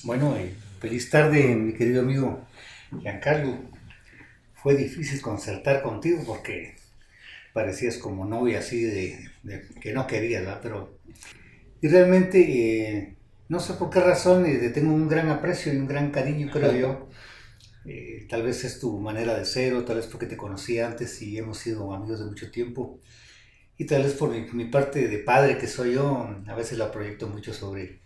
Bueno, feliz tarde, mi querido amigo Giancarlo. Fue difícil concertar contigo porque parecías como novia así de que no querías, ¿verdad? Y realmente, no sé por qué razón, le tengo un gran aprecio y un gran cariño, creo yo. Tal vez es tu manera de ser, o tal vez porque te conocí antes y hemos sido amigos de mucho tiempo. Y tal vez por mi parte de padre que soy yo, a veces la proyecto mucho sobre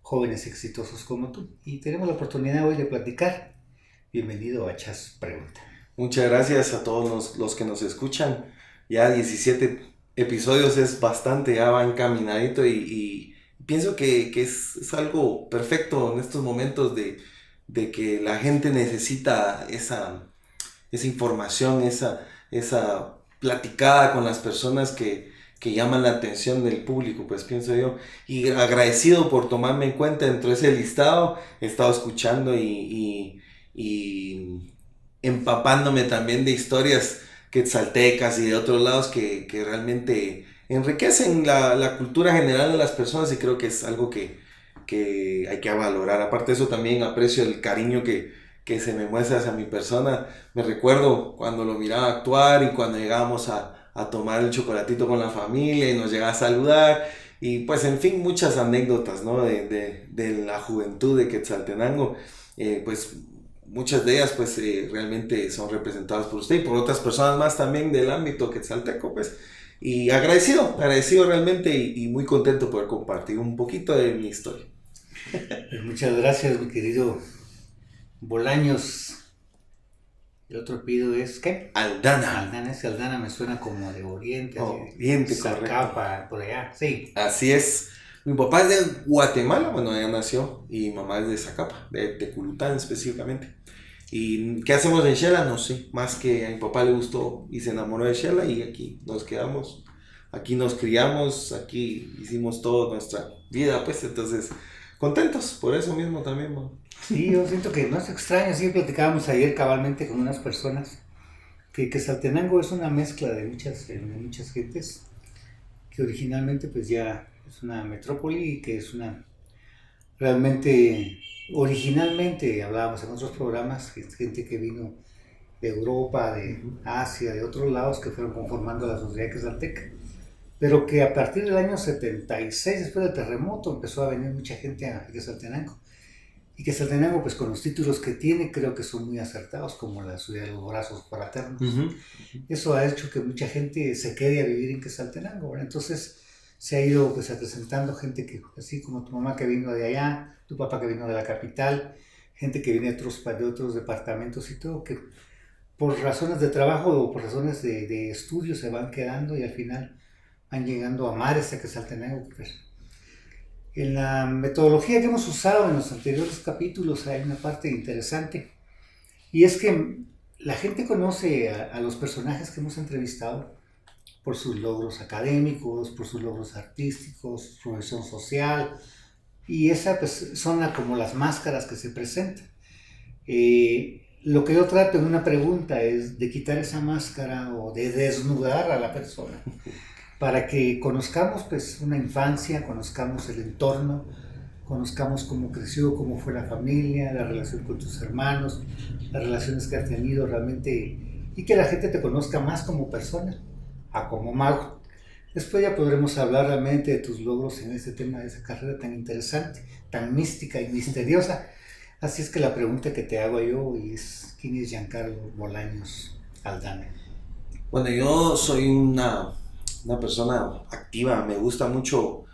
jóvenes exitosos como tú. Y tenemos la oportunidad hoy de platicar. Bienvenido a Chas Pregunta. Muchas gracias a todos los que nos escuchan. Ya 17 episodios es bastante, ya va encaminadito y pienso que es algo perfecto en estos momentos de que la gente necesita esa información, esa platicada con las personas que llaman la atención del público, pues pienso yo. Y agradecido por tomarme en cuenta dentro de ese listado, he estado escuchando y empapándome también de historias quetzaltecas y de otros lados que realmente enriquecen la cultura general de las personas y creo que es algo que hay que valorar. Aparte de eso también aprecio el cariño que se me muestra hacia mi persona. Me recuerdo cuando lo miraba actuar y cuando llegábamos a tomar el chocolatito con la familia y nos llegaba a saludar. Y pues en fin, muchas anécdotas, ¿no? De la juventud de Quetzaltenango. Pues muchas de ellas pues realmente son representadas por usted y por otras personas más también del ámbito quetzalteco, pues. Y agradecido realmente y muy contento por compartir un poquito de mi historia. Pues muchas gracias, mi querido Bolaños. El otro pido es, ¿qué? Aldana. Aldana. Ese Aldana me suena como de Oriente, así de Oriente, correcto. Zacapa, por allá. Sí. Así es. Mi papá es de Guatemala, bueno, allá nació, y mi mamá es de Zacapa, de Teculután específicamente. ¿Y qué hacemos en Shela? No sé, más que a mi papá le gustó y se enamoró de Shela y aquí nos quedamos, aquí nos criamos, aquí hicimos toda nuestra vida, pues entonces contentos por eso mismo también, ¿no? Sí, yo siento que no es extraño. Sí, platicábamos ayer cabalmente con unas personas que Saltenango es una mezcla de muchas gentes que originalmente pues ya es una metrópoli y que es una realmente, originalmente hablábamos en otros programas, gente que vino de Europa, de Ujú. Asia, de otros lados que fueron conformando la sociedad quetzalteca, pero que a partir del año 76, después del terremoto, empezó a venir mucha gente a Quetzaltenango. Y Quetzaltenango, pues con los títulos que tiene, creo que son muy acertados, como la ciudad de los brazos fraternos. Ujú. Eso ha hecho que mucha gente se quede a vivir en Quetzaltenango, ¿verdad? Entonces se ha ido pues acrecentando gente que, así como tu mamá que vino de allá, tu papá que vino de la capital, gente que viene de otros departamentos y todo, que por razones de trabajo o por razones de estudio se van quedando y al final van llegando a amar ese Quetzaltenango. Pues. En la metodología que hemos usado en los anteriores capítulos hay una parte interesante y es que la gente conoce a los personajes que hemos entrevistado por sus logros académicos, por sus logros artísticos, su profesión social, y esa pues son como las máscaras que se presentan. Lo que yo trato en una pregunta es de quitar esa máscara o de desnudar a la persona para que conozcamos pues una infancia, conozcamos el entorno, conozcamos cómo creció, cómo fue la familia, la relación con tus hermanos, las relaciones que has tenido realmente y que la gente te conozca más como persona a como mago. Después ya podremos hablar realmente de tus logros en este tema de esa carrera tan interesante, tan mística y misteriosa. Así es que la pregunta que te hago yo es, ¿quién es Giancarlo Bolaños Aldana? Bueno, yo soy una persona activa, me gusta mucho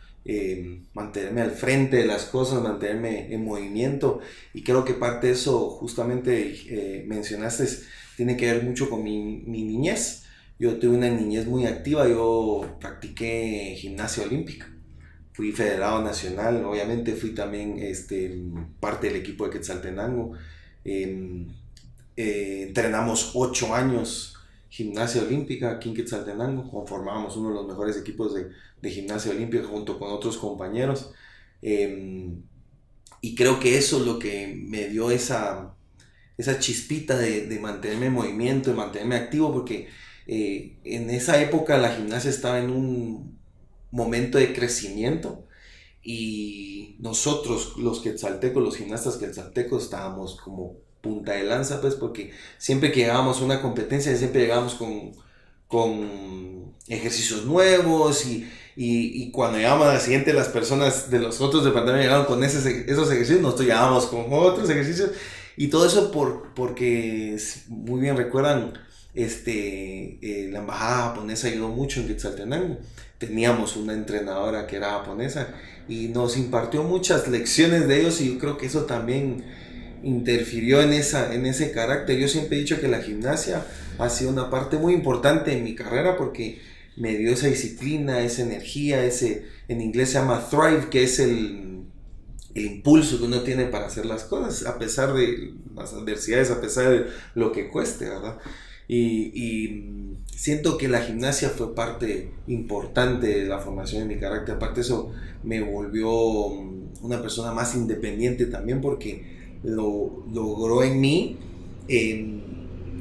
mantenerme al frente de las cosas, mantenerme en movimiento y creo que parte de eso justamente mencionaste tiene que ver mucho con mi niñez. Yo tuve una niñez muy activa, yo practiqué gimnasia olímpica, fui federado nacional, obviamente fui también parte del equipo de Quetzaltenango. Em, Entrenamos 8 años gimnasia olímpica aquí en Quetzaltenango, conformábamos uno de los mejores equipos de gimnasia olímpica junto con otros compañeros. Eh, y creo que eso es lo que me dio esa chispita de mantenerme en movimiento, de mantenerme activo, porque en esa época la gimnasia estaba en un momento de crecimiento y nosotros, los quetzaltecos, los gimnastas quetzaltecos, estábamos como punta de lanza, pues, porque siempre que llegábamos a una competencia, siempre llegábamos con ejercicios nuevos y cuando llegábamos a la siguiente, las personas de los otros departamentos llegaban con esos ejercicios, nosotros llegábamos con otros ejercicios y todo eso porque, muy bien recuerdan, la embajada japonesa ayudó mucho en Quetzaltenango. Teníamos una entrenadora que era japonesa y nos impartió muchas lecciones de ellos y yo creo que eso también interfirió en ese carácter. Yo siempre he dicho que la gimnasia ha sido una parte muy importante en mi carrera porque me dio esa disciplina, esa energía, en inglés se llama thrive, que es el impulso que uno tiene para hacer las cosas, a pesar de las adversidades, a pesar de lo que cueste, ¿verdad? Y siento que la gimnasia fue parte importante de la formación de mi carácter. Aparte de eso, me volvió una persona más independiente también porque logró en mí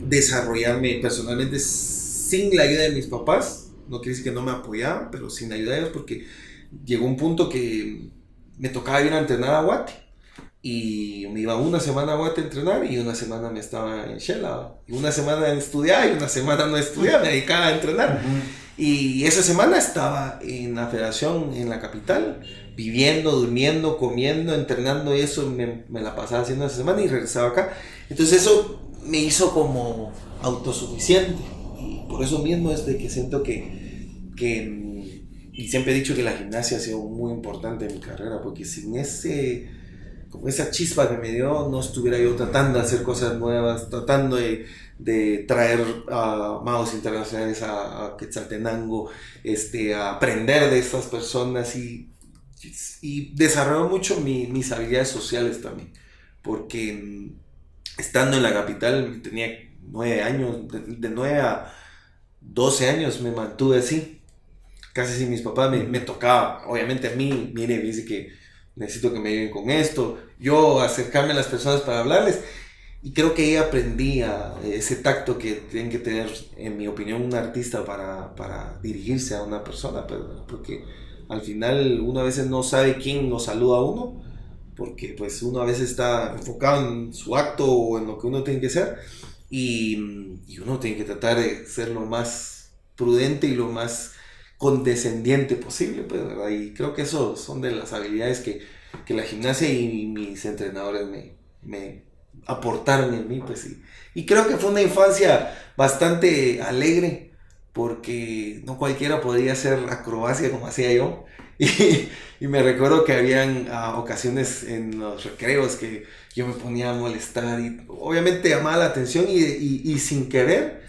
desarrollarme personalmente sin la ayuda de mis papás. No quiere decir que no me apoyaban, pero sin ayuda de ellos, porque llegó un punto que me tocaba ir a entrenar a Guate. Y me iba una semana a Guate a entrenar y una semana me estaba en Shela. Y una semana a estudiar y una semana no estudiar, me dedicaba a entrenar. Y esa semana estaba en la federación, en la capital, viviendo, durmiendo, comiendo, entrenando, y eso me la pasaba haciendo esa semana y regresaba acá. Entonces eso me hizo como autosuficiente. Y por eso mismo es de que siento y siempre he dicho que la gimnasia ha sido muy importante en mi carrera, porque sin como esa chispa que me dio, no estuviera yo tratando de hacer cosas nuevas, tratando de traer a magos internacionales a Quetzaltenango, a aprender de estas personas y desarrolló mucho mis habilidades sociales también, porque estando en la capital tenía 9 años, de 9 a 12 años me mantuve así, casi sin mis papás, me tocaba, obviamente a mí, mire, me dice que necesito que me ayuden con esto, yo acercarme a las personas para hablarles, y creo que ahí aprendí ese tacto que tiene que tener, en mi opinión, un artista para dirigirse a una persona, porque al final uno a veces no sabe quién lo saluda a uno, porque pues uno a veces está enfocado en su acto o en lo que uno tiene que hacer, y uno tiene que tratar de ser lo más prudente y lo más condescendiente posible, pues, ¿verdad? Y creo que eso son de las habilidades que la gimnasia y mis entrenadores me aportaron en mí, pues, y creo que fue una infancia bastante alegre, porque no cualquiera podría hacer acrobacia como hacía yo, y me recuerdo que habían ocasiones en los recreos que yo me ponía a molestar, y obviamente llamaba la atención, y sin querer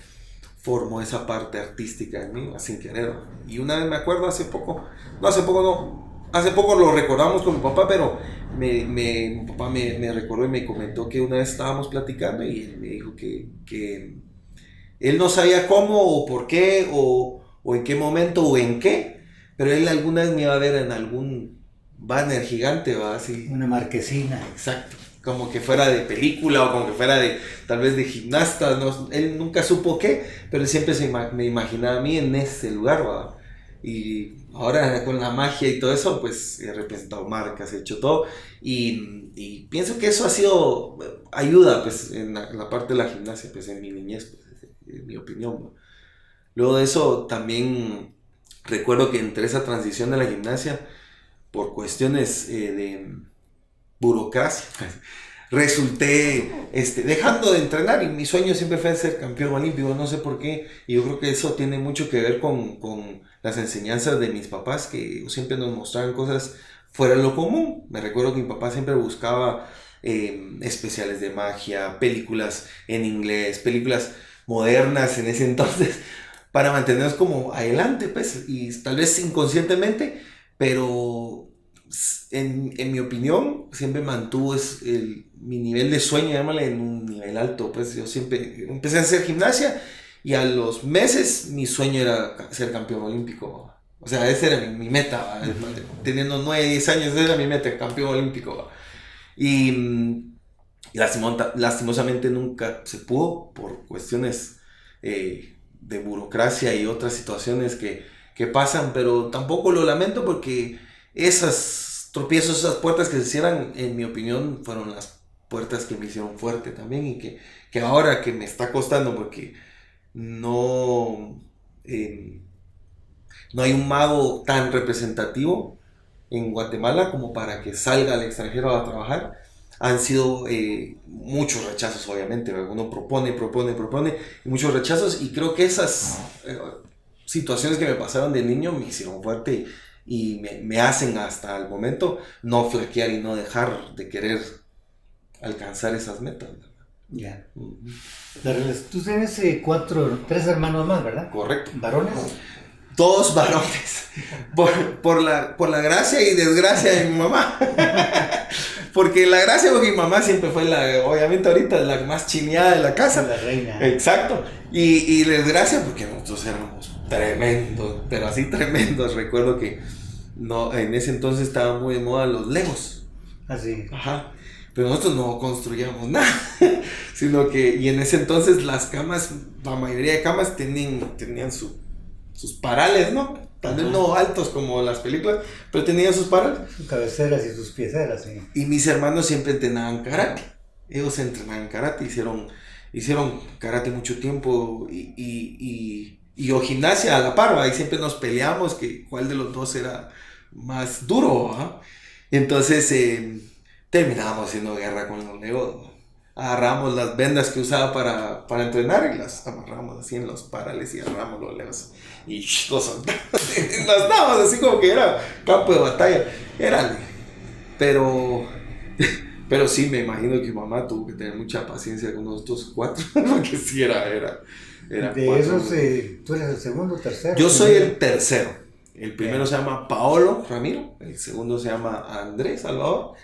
formó esa parte artística en mí, sin querer. Y una vez me acuerdo, hace poco lo recordamos con mi papá, pero mi papá me recordó y me comentó que una vez estábamos platicando y él me dijo que él no sabía cómo o por qué o en qué momento o en qué, pero él alguna vez me iba a ver en algún banner gigante, ¿va? Así. Una marquesina. Exacto. Como que fuera de película o como que fuera tal vez de gimnasta, ¿no? Él nunca supo qué, pero él siempre me imaginaba a mí en ese lugar, ¿va? Y ahora con la magia y todo eso, pues he representado marcas, he hecho todo, y pienso que eso ha sido ayuda, pues, en la parte de la gimnasia, pues, en mi niñez, pues, en mi opinión, ¿no? Luego de eso también recuerdo que entre esa transición de la gimnasia, por cuestiones de burocracia, resulté dejando de entrenar, y mi sueño siempre fue ser campeón olímpico, no sé por qué, y yo creo que eso tiene mucho que ver con las enseñanzas de mis papás, que siempre nos mostraban cosas fuera de lo común. Me recuerdo que mi papá siempre buscaba especiales de magia, películas en inglés, películas modernas en ese entonces, para mantenernos como adelante, pues, y tal vez inconscientemente, pero en mi opinión siempre mantuvo mi nivel de sueño, llámale, en un nivel alto. Pues yo siempre empecé a hacer gimnasia y a los meses mi sueño era ser campeón olímpico. O sea, esa era mi meta, teniendo 9, 10 años, esa era mi meta, campeón olímpico. Y lastimosamente nunca se pudo por cuestiones de burocracia y otras situaciones que pasan, pero tampoco lo lamento porque esas tropiezos, esas puertas que se cierran, en mi opinión, fueron las puertas que me hicieron fuerte también y que ahora que me está costando porque no, no hay un mago tan representativo en Guatemala como para que salga al extranjero a trabajar. Han sido muchos rechazos, obviamente. Uno propone, y muchos rechazos. Y creo que esas situaciones que me pasaron de niño me hicieron fuerte y me hacen hasta el momento no flaquear y no dejar de querer alcanzar esas metas. Ya. Tú tienes 3 hermanos más, ¿verdad? Correcto. ¿Varones? 2 varones, por la gracia y desgracia de mi mamá. Porque la gracia de mi mamá siempre fue obviamente ahorita la más chineada de la casa. La reina. Exacto. Y desgracia porque nosotros éramos tremendos, pero así tremendos. Recuerdo que no, en ese entonces estaban muy de moda los Legos. Así. Ajá. Pero nosotros no construíamos nada, sino que, y en ese entonces las camas, la mayoría de camas tenían sus parales, ¿no? Tal vez no altos como las películas, pero tenían sus parales. Sus cabeceras y sus pieceras, sí. Y mis hermanos siempre entrenaban karate. Ellos entrenaban karate, hicieron karate mucho tiempo y yo gimnasia a la par, ¿va? Y siempre nos peleamos que cuál de los dos era más duro, ¿va? Entonces terminábamos haciendo guerra con los Legos, ¿no? Agarramos las vendas que usaba para entrenar y las amarramos así en los parales y agarramos los Legos y los soltamos. Nos dábamos así como que era campo de batalla. Pero sí, me imagino que mamá tuvo que tener mucha paciencia con nosotros 4, porque sí era de 4. Esos, ¿tú eres el segundo o tercero? Yo soy el tercero. El primero se llama Paolo Ramiro, el segundo se llama Andrés Salvador,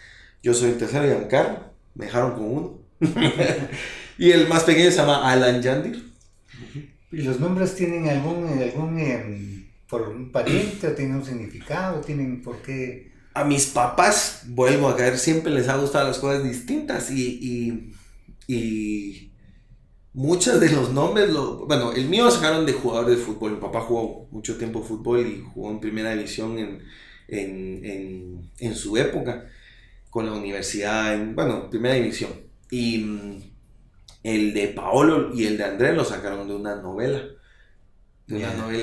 yo soy el tercero, Giancarlo, me dejaron con uno. Y el más pequeño se llama Alan Yandir. ¿Y los nombres tienen algún por un pariente o tienen un significado? ¿Tienen por qué? A mis papás, vuelvo a caer, siempre les ha gustado las cosas distintas y muchos de los nombres, bueno, el mío sacaron de jugador de fútbol. Mi papá jugó mucho tiempo fútbol y jugó en primera división en su época con la universidad, primera división. Y el de Paolo y el de Andrés lo sacaron de una novela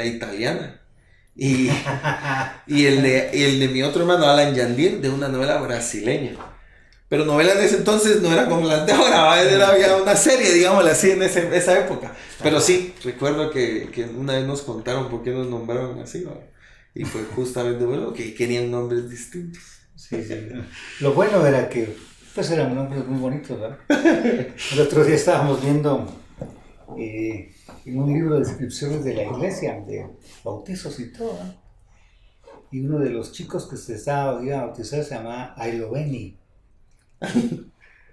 italiana. Y el de mi otro hermano, Alan Yandir, de una novela brasileña. Pero novela en ese entonces no era como las de ahora, había una serie, digámoslo así, en esa época. Pero sí, recuerdo que una vez nos contaron por qué nos nombraron así, ¿no? Y fue justamente que querían nombres distintos. Sí. Lo bueno era que pues eran nombres muy bonitos, ¿verdad? El otro día estábamos viendo en un libro de descripciones de la iglesia, de bautizos y todo, ¿no? Y uno de los chicos que iba a bautizar se llamaba Ailoveni.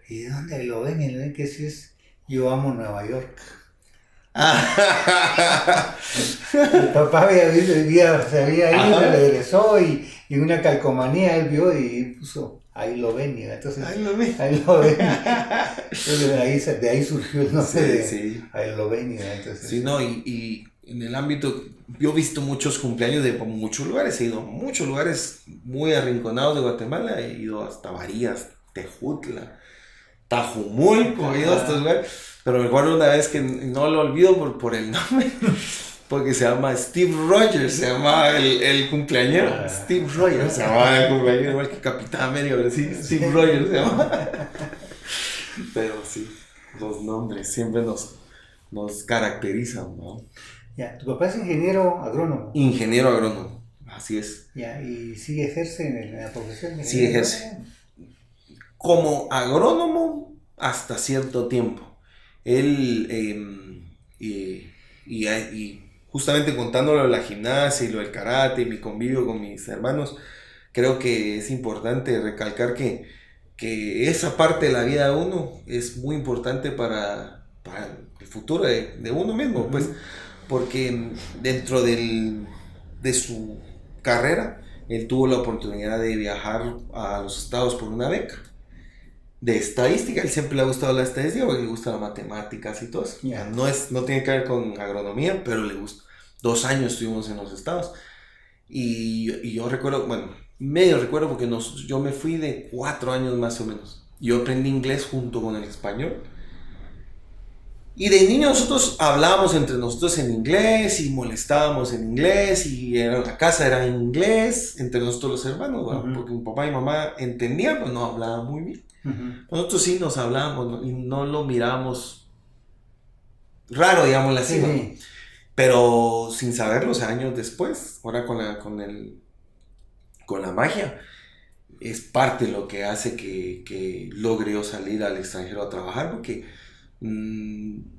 ¿Y de dónde Ailoveni? ¿Qué si es? Yo amo Nueva York. El papá se había ido, regresó y en una calcomanía él vio y puso Ailoveni. Entonces, Ailoveni. Entonces de ahí surgió el nombre de Ailoveni. Entonces, sí, no, y en el ámbito, yo he visto muchos cumpleaños de muchos lugares, he ido a muchos lugares muy arrinconados de Guatemala, he ido hasta Varías, Tejutla, Tajumulco, he ido a estos lugares, pero me acuerdo una vez que no lo olvido por el nombre, porque se llama Steve Rogers, se llama el cumpleañero, Steve Rogers se llama el cumpleañero, igual que Capitán América, pero sí, Steve Rogers se llama. Pero sí, los nombres siempre nos caracterizan, ¿no? Ya, tu papá es ingeniero agrónomo. Ingeniero agrónomo, así es. Ya, y sí ejerce en la profesión de sí ejerce. Como agrónomo hasta cierto tiempo. Él, y justamente contándolo de la gimnasia y lo del karate y mi convivio con mis hermanos, creo que es importante recalcar que esa parte de la vida de uno es muy importante para el futuro de uno mismo, pues, porque dentro de su carrera, él tuvo la oportunidad de viajar a los Estados por una beca de estadística. Él siempre le ha gustado la estadística porque le gustan las matemáticas y todo eso. Yeah. No tiene que ver con agronomía, pero le gusta. 2 años estuvimos en los Estados. Y yo recuerdo, bueno, medio recuerdo porque yo me fui de 4 años más o menos. Yo aprendí inglés junto con el español. Y de niño nosotros hablábamos entre nosotros en inglés y molestábamos en inglés y la casa era en inglés entre nosotros los hermanos, ¿verdad? Porque mi papá y mamá entendían, pero no hablaban muy bien. Nosotros sí nos hablábamos, ¿no? Y no lo mirábamos raro, digámoslo así, ¿no? Pero sin saberlo, o sea, años después, ahora con la magia, es parte de lo que hace que logre yo salir al extranjero a trabajar, porque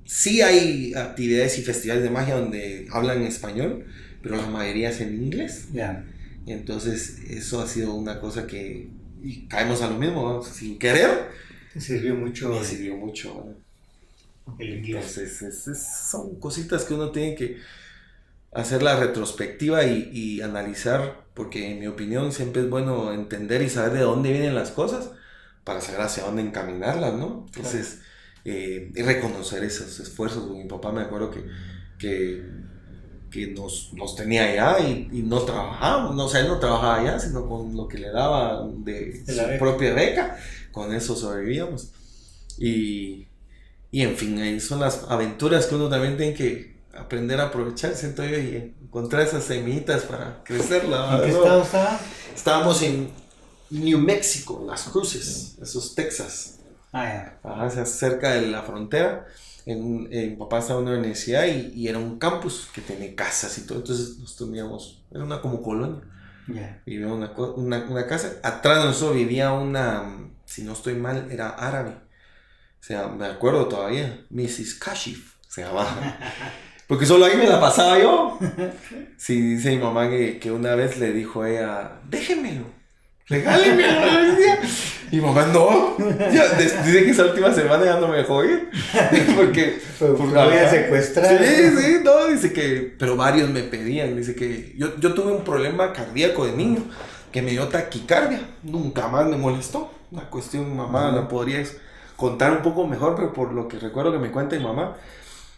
sí hay actividades y festivales de magia donde hablan español, pero la mayoría es en inglés. Y entonces eso ha sido una cosa que, y caemos a lo mismo, ¿no? Sin querer. Me sirvió mucho. El inglés. Entonces son cositas que uno tiene que hacer la retrospectiva y analizar, porque en mi opinión siempre es bueno entender y saber de dónde vienen las cosas para saber hacia dónde encaminarlas, ¿no? Entonces, y reconocer esos esfuerzos. Mi papá, me acuerdo que nos tenía allá y no trabajábamos, no, o sea, él no trabajaba allá, sino con lo que le daba de su propia beca, con eso sobrevivíamos. Y en fin, ahí son las aventuras que uno también tiene que aprender a aprovechar, siento yo, y encontrar esas semillitas para crecerla. ¿En qué estado estaba? Estábamos en New Mexico, Las Cruces, eso es Texas. Ya. Cerca de la frontera. Mi papá estaba en una universidad y era un campus que tenía casas y todo, entonces nos teníamos, era una como colonia. Vivía una casa, atrás de nosotros vivía una, si no estoy mal, era árabe. O sea, me acuerdo todavía, Mrs. Kashif se llamaba. Porque solo ahí me la pasaba yo. Sí, dice mi mamá que una vez le dijo a ella, déjemelo, regálemelo. Y mamá, no. Dice que esa última semana ya no me dejó ir. Porque voy a secuestrar. Sí, no, dice que, pero varios me pedían. Dice que yo tuve un problema cardíaco de niño que me dio taquicardia. Nunca más me molestó. La cuestión, mamá, la podrías contar un poco mejor, pero por lo que recuerdo que me cuenta mi mamá,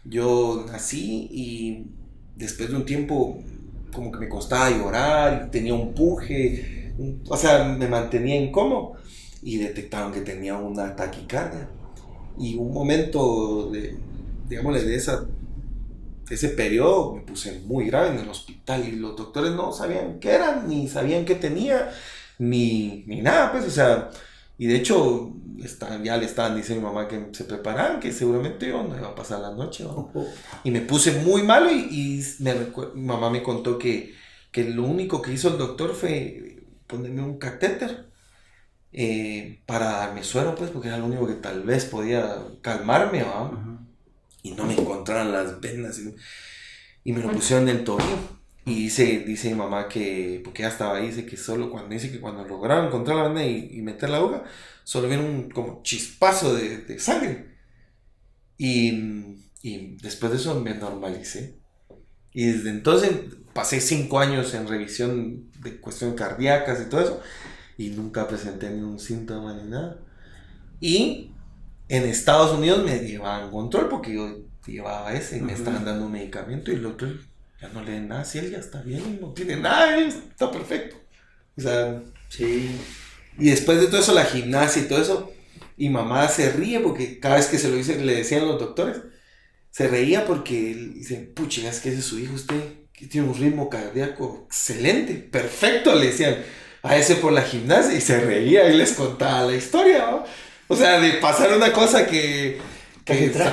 yo nací y después de un tiempo como que me costaba llorar, tenía un puje, o sea, me mantenía incómodo y detectaron que tenía una taquicardia. Y un momento de ese periodo me puse muy grave en el hospital y los doctores no sabían qué era, ni sabían qué tenía, ni nada, pues, o sea, y de hecho ya le estaban diciendo a mi mamá que se prepararan, que seguramente yo no iba a pasar la noche, ¿no? Y me puse muy malo y mi mamá me contó que lo único que hizo el doctor fue ponerme un catéter para darme suero, pues, porque era lo único que tal vez podía calmarme, ¿no? Y no me encontraron las venas y me lo pusieron en el tobillo. Y dice mi mamá que, porque ella estaba ahí, dice que cuando lograron encontrar la vena y meter la aguja, solo viene un como chispazo de sangre. Y después de eso me normalicé. Y desde entonces pasé 5 años en revisión de cuestiones cardíacas y todo eso. Y nunca presenté ningún síntoma ni nada. Y en Estados Unidos me llevaban control porque yo llevaba ese y me estaban dando un medicamento y el otro ya no le den nada, si él ya está bien, no tiene nada, está perfecto. O sea, sí. Y después de todo eso, la gimnasia y todo eso, y mamá se ríe porque cada vez que se lo le decían los doctores, se reía porque dice, pucha, es que ese es su hijo, usted que tiene un ritmo cardíaco excelente, perfecto, le decían a ese por la gimnasia, y se reía y les contaba la historia, ¿no? O sea, de pasar una cosa que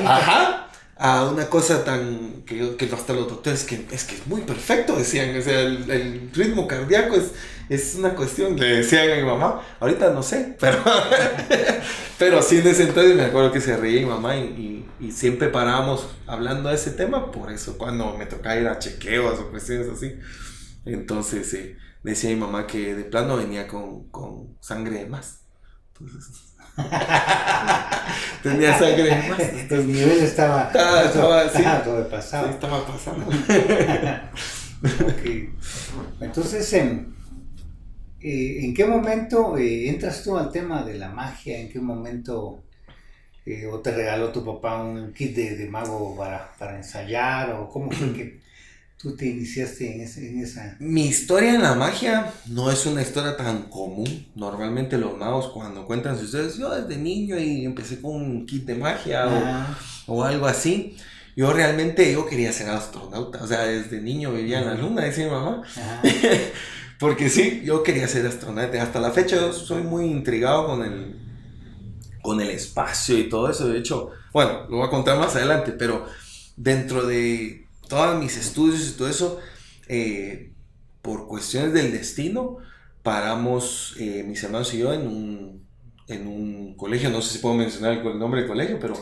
ajá, a una cosa tan que hasta los doctores que es muy perfecto, decían, o sea, el ritmo cardíaco es una cuestión, le decían a mi mamá, ahorita no sé, pero sí en ese entonces me acuerdo que se reía mi mamá y siempre parábamos hablando de ese tema, por eso cuando me tocaba ir a chequeos o cuestiones así, entonces decía mi mamá que de plano venía con sangre de más, entonces tenía sangre de más. El nivel estaba sobrepasado. Sí, estaba pasando. Okay. Entonces, ¿en qué momento entras tú al tema de la magia? ¿En qué momento o te regaló tu papá un kit de mago para ensayar? ¿O cómo fue que tú te iniciaste en esa... Mi historia en la magia no es una historia tan común. Normalmente los magos cuando cuentan sus historias, yo desde niño y empecé con un kit de magia o algo así. Yo realmente quería ser astronauta, o sea, desde niño vivía en la luna, decía mi mamá. Porque sí, yo quería ser astronauta. Hasta la fecha yo soy muy intrigado con el espacio y todo eso. De hecho, bueno, lo voy a contar más adelante, pero dentro de todos mis estudios y todo eso, por cuestiones del destino, paramos mis hermanos y yo en un colegio, no sé si puedo mencionar el nombre del colegio, pero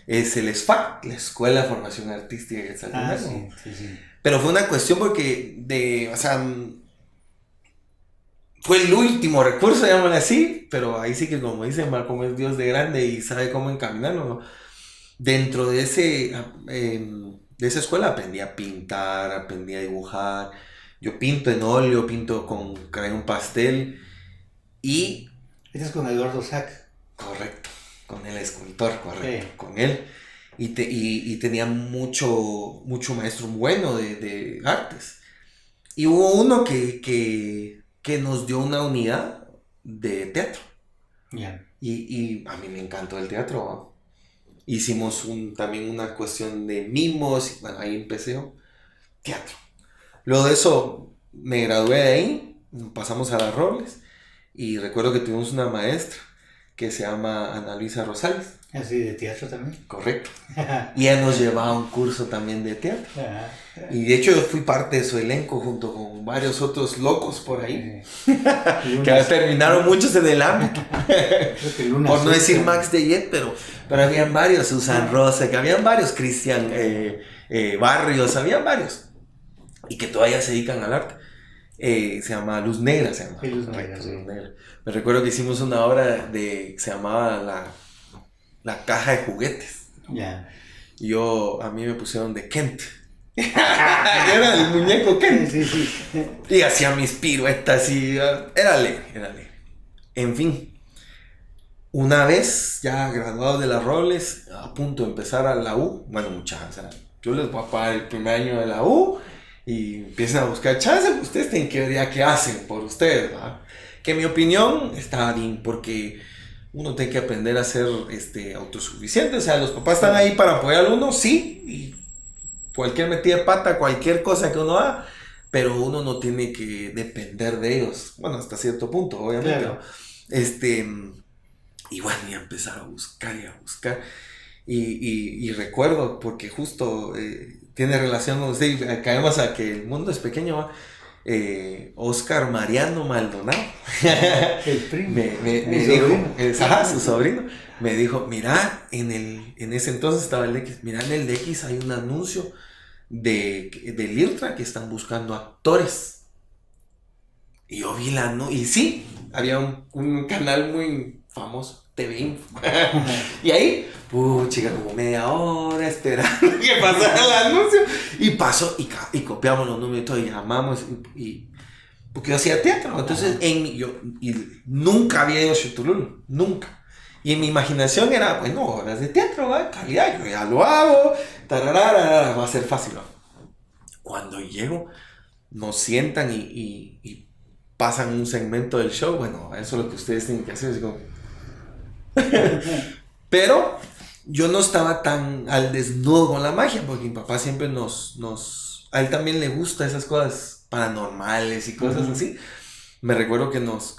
es el SFAC, la Escuela de Formación Artística de Quetzaltenango. Sí. Pero fue una cuestión porque o sea, fue el último recurso, llamémosle así, pero ahí sí que como dicen, como es Dios de grande y sabe cómo encaminarlo, ¿no? Dentro de de esa escuela aprendí a pintar, aprendí a dibujar. Yo pinto en óleo, pinto con crayón pastel y... Estás con Eduardo Sack. Correcto, con el escultor, correcto, con él. Y tenía mucho maestro bueno de artes. Y hubo uno que nos dio una unidad de teatro. Y a mí me encantó el teatro, ¿no? Hicimos también una cuestión de mimos, bueno, ahí empecé yo, teatro. Luego de eso me gradué de ahí, pasamos a las Robles y recuerdo que tuvimos una maestra que se llama Ana Luisa Rosales. Así, de teatro también. Correcto. Y ella nos llevaba a un curso también de teatro. Y de hecho yo fui parte de su elenco junto con varios otros locos por ahí. Que terminaron muchos en el ámbito. Por no decir Max de Jet, pero habían varios. Susan Rosa, que habían varios. Cristian Barrios, habían varios. Y que todavía se dedican al arte. Se llama Luz Negra. Se llama. Sí, Luz Negra. Me recuerdo que hicimos una obra que se llamaba La Caja de Juguetes. Y a mí me pusieron de Kent. Era el muñeco Kent. Sí. Y hacía mis piruetas y era leve. En fin, una vez ya graduado de las Robles, a punto de empezar a la U, bueno, muchachos, yo les voy a pagar el primer año de la U y empiezan a buscar chance, ustedes tienen que ver ya qué hacen por ustedes, ¿verdad? Que en mi opinión está bien, porque uno tiene que aprender a ser autosuficiente. O sea, los papás están ahí para apoyar a uno, sí, y cualquier metida de pata, cualquier cosa que uno haga, pero uno no tiene que depender de ellos. Bueno, hasta cierto punto, obviamente. Claro. Y bueno, y a empezar a buscar. Y recuerdo, porque justo tiene relación con usted, caemos a que el mundo es pequeño, ¿va? Oscar Mariano Maldonado, el primo, me dijo, su sobrino, me dijo, mira, en ese entonces estaba el DX, mira, en el DX hay un anuncio de Lirtra que están buscando actores. Y yo vi y sí, había un canal muy famoso, TV Info. Y ahí, chica, como media hora esperando que pasara el anuncio. Y pasó, y copiamos los números y todo, y llamamos, porque yo hacía teatro. Entonces, y nunca había ido a Chutulul, nunca. Y en mi imaginación era, bueno, horas de teatro, ¿va? Calidad, yo ya lo hago, tararara, va a ser fácil, ¿va? Cuando llego, nos sientan y pasan un segmento del show. Bueno, eso es lo que ustedes tienen que hacer, así como... Pero yo no estaba tan al desnudo con la magia, porque mi papá siempre a él también le gusta esas cosas paranormales y cosas así. Me recuerdo que nos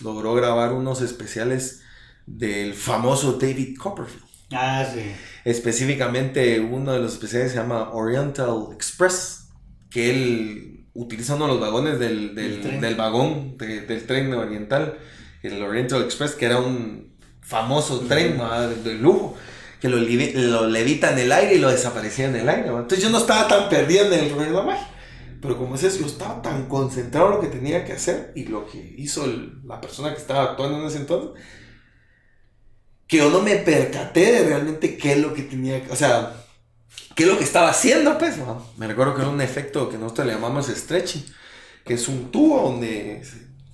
logró grabar unos especiales del famoso David Copperfield. Sí. Específicamente uno de los especiales se llama Oriental Express, que él utiliza uno de los vagones del vagón del tren oriental, el Oriental Express, que era un famoso tren de lujo, que lo levita en el aire y lo desaparecía en el aire, ¿no? Entonces yo no estaba tan perdido en el rollo de la magia, pero como es eso, yo estaba tan concentrado en lo que tenía que hacer y lo que hizo la persona que estaba actuando en ese entonces, que yo no me percaté de realmente qué es lo que tenía, o sea, qué es lo que estaba haciendo, pues, ¿no? Me recuerdo que era un efecto que nosotros le llamamos stretching, que es un tubo donde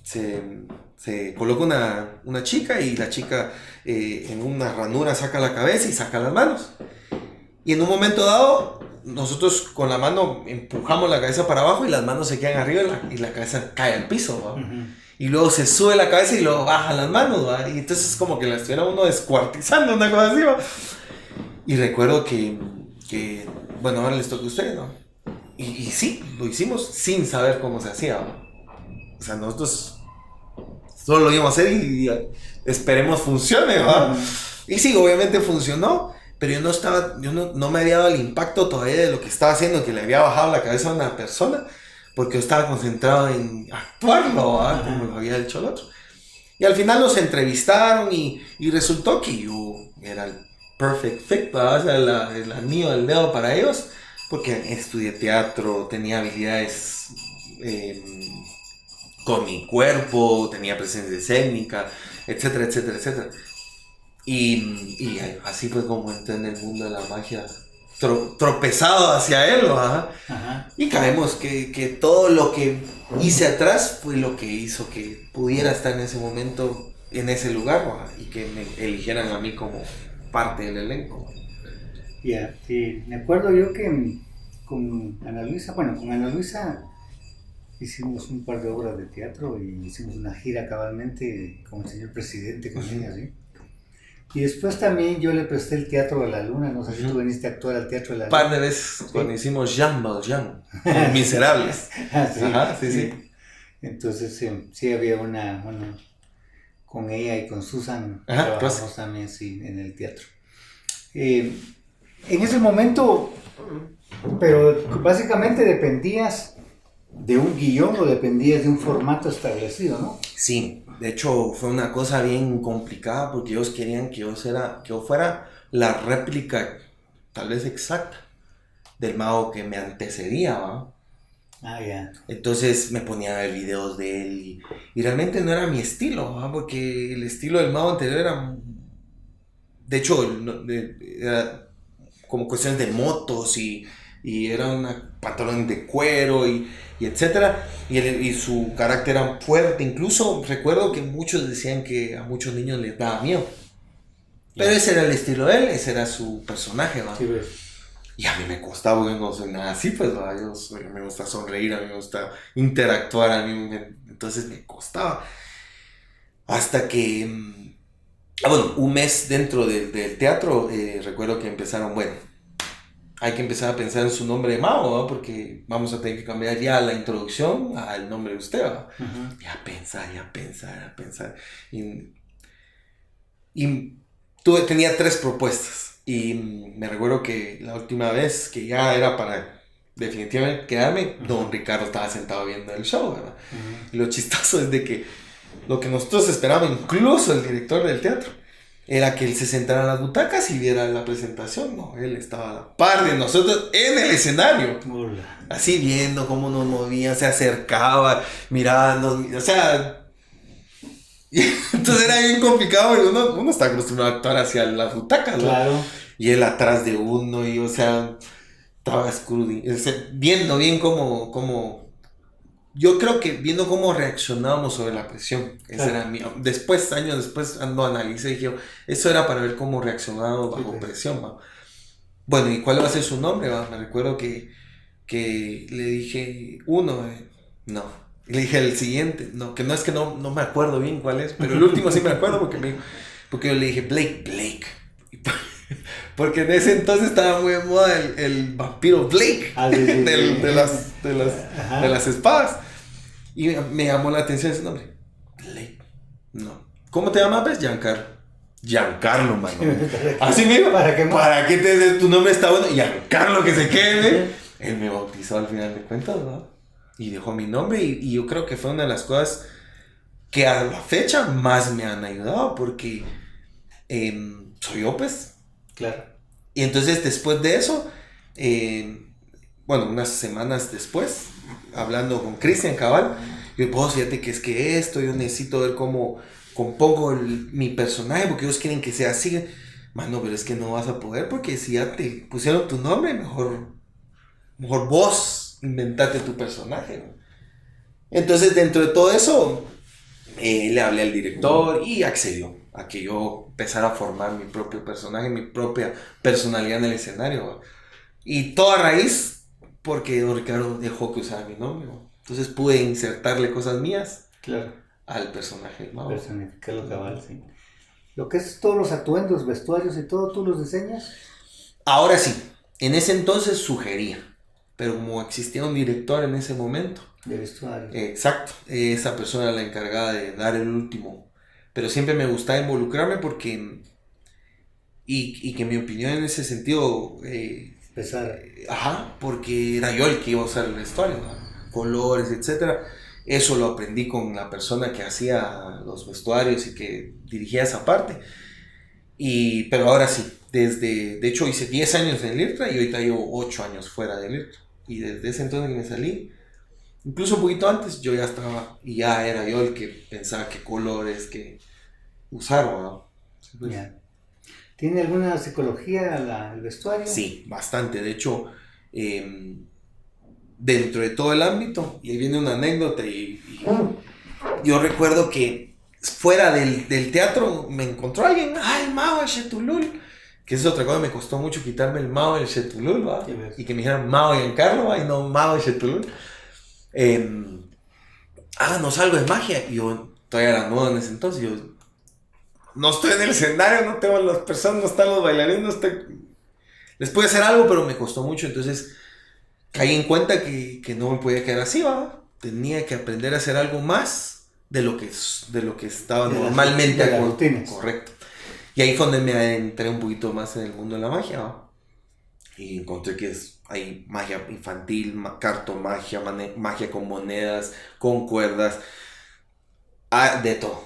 se coloca una chica y la chica en una ranura saca la cabeza y saca las manos. Y en un momento dado, nosotros con la mano empujamos la cabeza para abajo y las manos se quedan arriba y la cabeza cae al piso, ¿va? Uh-huh. Y luego se sube la cabeza y luego bajan las manos, ¿va? Y entonces es como que la estuviera uno descuartizando, una cosa así, ¿va? Y recuerdo que bueno, ahora les toca a ustedes, ¿no? Y sí, lo hicimos sin saber cómo se hacía, ¿va? O sea, nosotros solo lo íbamos a hacer y esperemos funcione, ¿va? Uh-huh. Y sí, obviamente funcionó. Pero yo no me había dado el impacto todavía de lo que estaba haciendo, que le había bajado la cabeza a una persona, porque yo estaba concentrado en actuarlo, ¿verdad? Como lo había dicho el otro. Y al final nos entrevistaron y resultó que yo era el perfect fit, ¿verdad? O sea, el anillo del dedo para ellos, porque estudié teatro, tenía habilidades con mi cuerpo, tenía presencia escénica, etcétera, etcétera, etcétera. Y así fue como entré en el mundo de la magia, tropezado hacia él, ¿verdad? Ajá. Y caemos que todo lo que hice atrás fue lo que hizo que pudiera estar en ese momento, en ese lugar, ¿verdad? Y que me eligieran a mí como parte del elenco. Ya, sí, me acuerdo yo que con Ana Luisa hicimos un par de obras de teatro y hicimos una gira cabalmente con el señor presidente, con ella, ¿sí? Y después también yo le presté el Teatro de la Luna, no sé si tú veniste a actuar al Teatro de la Luna. Un par de veces, ¿sí? Cuando hicimos Jean Valjean, Miserables. Ah, sí, ajá, sí. Entonces sí había una con ella y con Susan, trabajamos pues también sí, en el teatro. En ese momento, pero básicamente dependías de un guión o dependías de un formato establecido, ¿no? Sí. De hecho, fue una cosa bien complicada porque ellos querían que yo fuera la réplica, tal vez exacta, del mago que me antecedía, ¿va? Ah, ya. Yeah. Entonces me ponía a ver videos de él y realmente no era mi estilo, ¿va? Porque el estilo del mago anterior era, de hecho, era como cuestiones de motos y era un pantalón de cuero y etcétera, y su carácter era fuerte. Incluso recuerdo que muchos decían que a muchos niños les daba miedo, pero ese era el estilo de él, ese era su personaje, ¿va? Sí, pues. Y a mí me costaba, porque no soy nada así, pues, ¿va? Me gusta sonreír, a mí me gusta interactuar, entonces me costaba, hasta que bueno, un mes dentro del teatro, recuerdo que empezaron, bueno, hay que empezar a pensar en su nombre de mago, ¿no? Porque vamos a tener que cambiar ya la introducción al nombre de usted, ¿no? Uh-huh. Y a pensar. Y tenía 3 propuestas. Y me recuerdo que la última vez que ya era para definitivamente quedarme, uh-huh, don Ricardo estaba sentado viendo el show, ¿verdad? Uh-huh. Y lo chistoso es de que lo que nosotros esperábamos, incluso el director del teatro, era que él se sentara en las butacas y viera la presentación. No, él estaba a la par de nosotros en el escenario. Hola. Así viendo cómo nos movían, se acercaba, mirando, o sea... Entonces era bien complicado, porque uno está acostumbrado a actuar hacia las butacas, ¿no? Claro. Y él atrás de uno, y o sea, estaba viendo bien cómo yo creo que viendo cómo reaccionábamos sobre la presión, ese era mío. Después, años después, analicé y dije, eso era para ver cómo reaccionábamos bajo presión, ¿va? Bueno, ¿y cuál va a ser su nombre, va? Me recuerdo que le dije uno, no. Le dije el siguiente, no, que no es que no me acuerdo bien cuál es, pero el último sí me acuerdo porque yo le dije Blake. Porque en ese entonces estaba muy de moda el vampiro Blake, de las espadas. Y me llamó la atención ese nombre. Blake. No. ¿Cómo te llamas, ves? Giancarlo, mano. Así mismo. ¿Para qué te tu nombre está bueno? Giancarlo, que se quede. Él me bautizó al final de cuentas, ¿no? Y dejó mi nombre. Y yo creo que fue una de las cosas que a la fecha más me han ayudado. Porque soy yo, pues. Claro. Y entonces después de eso, bueno, unas semanas después, hablando con Cristian Cabal, yo pues fíjate que es que yo necesito ver cómo compongo mi personaje, porque ellos quieren que sea así. Mano, pero es que no vas a poder, porque si ya te pusieron tu nombre, mejor vos inventate tu personaje, ¿no? Entonces dentro de todo eso, Le hablé al director y accedió a que yo empezara a formar mi propio personaje, mi propia personalidad en el escenario. ¿Va? Y todo a raíz porque don Ricardo dejó que usara mi nombre. ¿Va? Entonces pude insertarle cosas mías Claro. al personaje del mago. Personificarlo cabal, sí. Lo que es todos los atuendos, vestuarios y todo, ¿tú los diseñas? Ahora sí, en ese entonces sugería, pero como existía un director en ese momento, De vestuario. exacto, esa persona era la encargada de dar el último, pero siempre me gustaba involucrarme porque, y que mi opinión en ese sentido, Pesar. ajá, porque era yo el que iba a usar el vestuario, ¿no? Colores, etcétera. Eso lo aprendí con la persona que hacía los vestuarios y que dirigía esa parte. Pero ahora sí, de hecho hice 10 años en el IRTRA y ahorita llevo 8 años fuera del IRTRA. Y desde ese entonces que me salí, incluso un poquito antes, yo ya estaba y ya era yo el que pensaba qué colores que usar, ¿no? Sí, pues. Ya. ¿Tiene alguna psicología el vestuario? Sí, bastante. De hecho, dentro de todo el ámbito, y ahí viene una anécdota, y yo recuerdo que fuera del teatro me encontró alguien, el Mao de Chetulul, que es otra cosa, me costó mucho quitarme el Mao del Chetulul, ¿va? Y que me dijeran Mao y Giancarlo, ¿va? Y no Mao de Chetulul. Háganos algo de magia. Y yo todavía era nuevo en ese entonces, yo no estoy en el escenario, no tengo las personas, no están los bailarines, no estoy... Les pude hacer algo, pero me costó mucho, entonces caí en cuenta que no me podía quedar así, ¿va? Tenía que aprender a hacer algo más de lo que estaba normalmente. De las rutinas. Correcto. Y ahí fue donde me adentré un poquito más en el mundo de la magia, ¿va? Y encontré que hay magia infantil, cartomagia, magia con monedas, con cuerdas, de todo.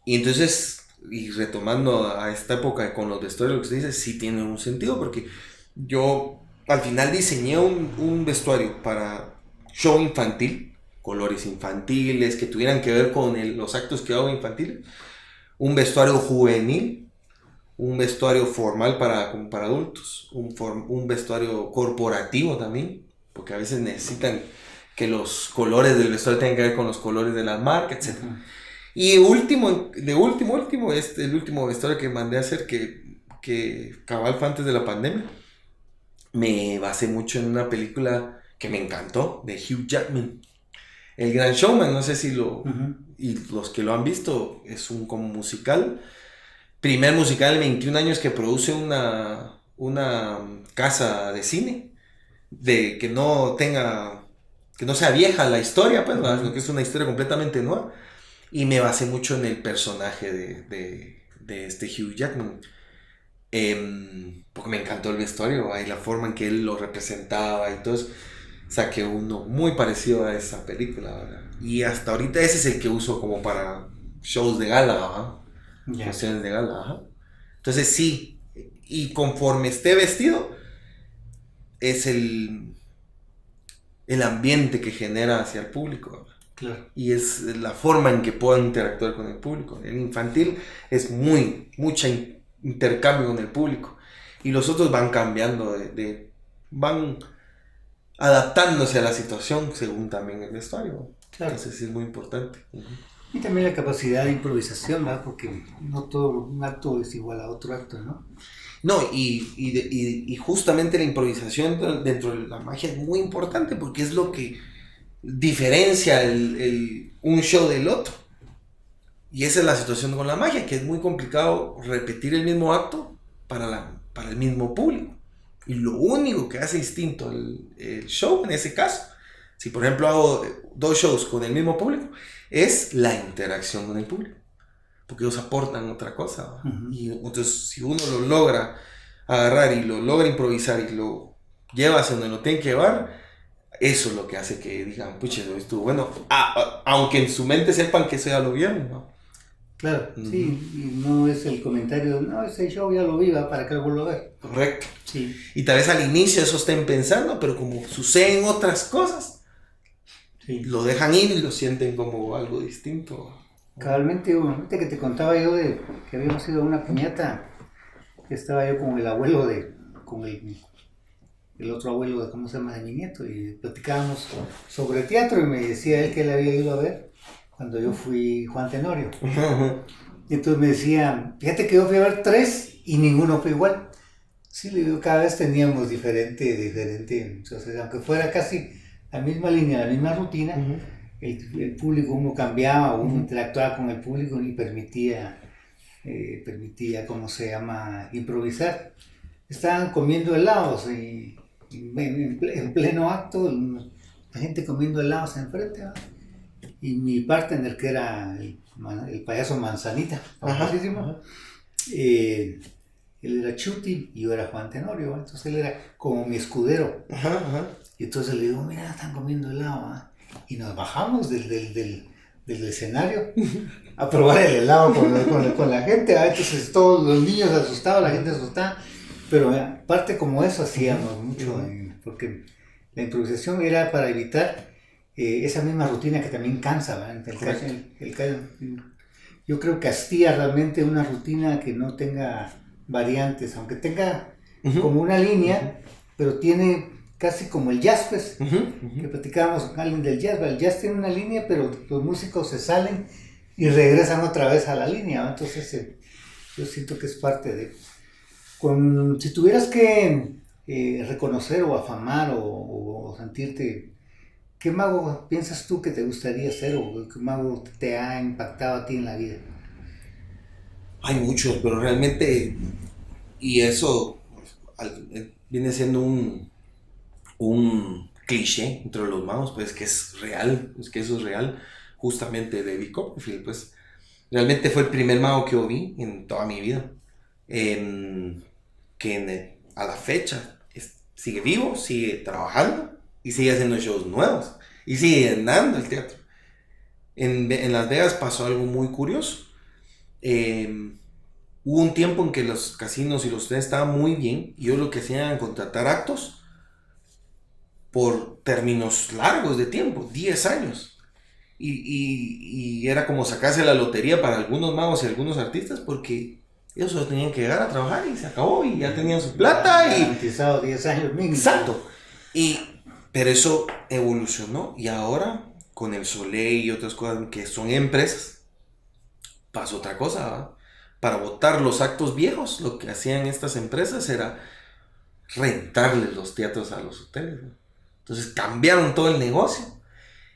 Y entonces, y retomando a esta época con los vestuarios, lo que usted dice, sí tiene un sentido, porque yo al final diseñé un vestuario para show infantil, colores infantiles, que tuvieran que ver con los actos que hago infantiles, un vestuario juvenil, un vestuario formal como para adultos, un vestuario corporativo también, porque a veces necesitan que los colores del vestuario tengan que ver con los colores de la marca, etc. Uh-huh. Y el último vestuario que mandé a hacer, que cabal fue antes de la pandemia, me basé mucho en una película que me encantó, de Hugh Jackman, El Gran Showman. No sé si y los que lo han visto, es un como musical, primer musical de 21 años que produce una casa de cine, que no sea vieja la historia, pues, sino que es una historia completamente nueva. Y me basé mucho en el personaje de este Hugh Jackman. Porque me encantó el vestuario y la forma en que él lo representaba y todo eso. Saqué uno muy parecido a esa película, ¿verdad? Y hasta ahorita ese es el que uso como para shows de gala, ¿verdad? Funciones de gala, ajá. Entonces sí, y conforme esté vestido, es el ambiente que genera hacia el público, ¿verdad? Claro. Y es la forma en que puedo interactuar con el público. El infantil es mucha intercambio con el público, y los otros van cambiando, van adaptándose a la situación según también el vestuario. Claro. Entonces es muy importante. Uh-huh. Y también la capacidad de improvisación, ¿verdad? Porque no todo un acto es igual a otro acto, ¿no? No, y justamente la improvisación dentro de la magia es muy importante, porque es lo que diferencia un show del otro. Y esa es la situación con la magia, que es muy complicado repetir el mismo acto para el mismo público. Y lo único que hace distinto el show, en ese caso, si por ejemplo hago 2 shows con el mismo público, es la interacción con el público, porque ellos aportan otra cosa. Uh-huh. Y entonces si uno lo logra agarrar y lo logra improvisar y lo lleva hacia donde lo tiene que llevar, eso es lo que hace que digan, pucha, estuvo bueno, aunque en su mente sepan que eso ya lo vieron, ¿no? Claro, uh-huh. Sí, y no es el comentario, no, ese show ya lo vi, ¿para qué lo vuelvo a ver? Correcto. Sí. Y tal vez al inicio eso estén pensando, pero como suceden otras cosas, sí, lo dejan ir y lo sienten como algo distinto. Cabalmente, ahorita que te contaba yo de que habíamos ido a una piñata, que estaba yo con el abuelo con el otro abuelo de mi nieto, y platicábamos sobre teatro, y me decía él que él había ido a ver cuando yo fui Juan Tenorio. Y entonces me decía, fíjate que yo fui a ver 3 y ninguno fue igual. Sí, le digo, cada vez teníamos diferente, entonces aunque fuera casi la misma línea, la misma rutina, el público, uno cambiaba, uno interactuaba con el público y permitía, ¿cómo se llama?, improvisar. Estaban comiendo helados y en pleno acto, la gente comiendo helados enfrente, ¿no? Y mi partner, que era el payaso Manzanita, famosísimo, él era Chuti y yo era Juan Tenorio, ¿no? Entonces él era como mi escudero. Y entonces le digo, mira, están comiendo helado, ¿no? Y nos bajamos del escenario a probar el helado con la gente, ¿no? Entonces todos los niños asustados, la gente asustada, pero aparte como eso hacíamos mucho, porque la improvisación era para evitar esa misma rutina que también cansa, ¿verdad? Yo creo que hastía realmente una rutina que no tenga variantes, aunque tenga como una línea, pero tiene casi como el jazz, pues, que platicábamos con alguien del jazz. El jazz tiene una línea, pero los músicos se salen y regresan otra vez a la línea, ¿no? Entonces yo siento que es parte de... si tuvieras que reconocer o afamar o sentirte... ¿Qué mago piensas tú que te gustaría ser o qué mago te ha impactado a ti en la vida? Hay muchos, pero realmente, y eso viene siendo un cliché entre los magos, pues que es real, es que eso es real, justamente David Copperfield, pues realmente fue el primer mago que yo vi en toda mi vida, a la fecha sigue vivo, sigue trabajando y sigue haciendo shows nuevos y sigue llenando el teatro. En Las Vegas pasó algo muy curioso. Hubo un tiempo en que los casinos y los hoteles estaban muy bien y yo lo que hacía era contratar actos por términos largos de tiempo, 10 años. Y era como sacarse la lotería para algunos magos y algunos artistas porque ellos solo tenían que llegar a trabajar y se acabó y ya tenían su plata. Garantizado 10 años mínimo. Exacto. Pero eso evolucionó y ahora con el Soleil y otras cosas que son empresas, pasó otra cosa, ¿verdad? Para botar los actos viejos, lo que hacían estas empresas era rentarles los teatros a los hoteles, ¿no? Entonces cambiaron todo el negocio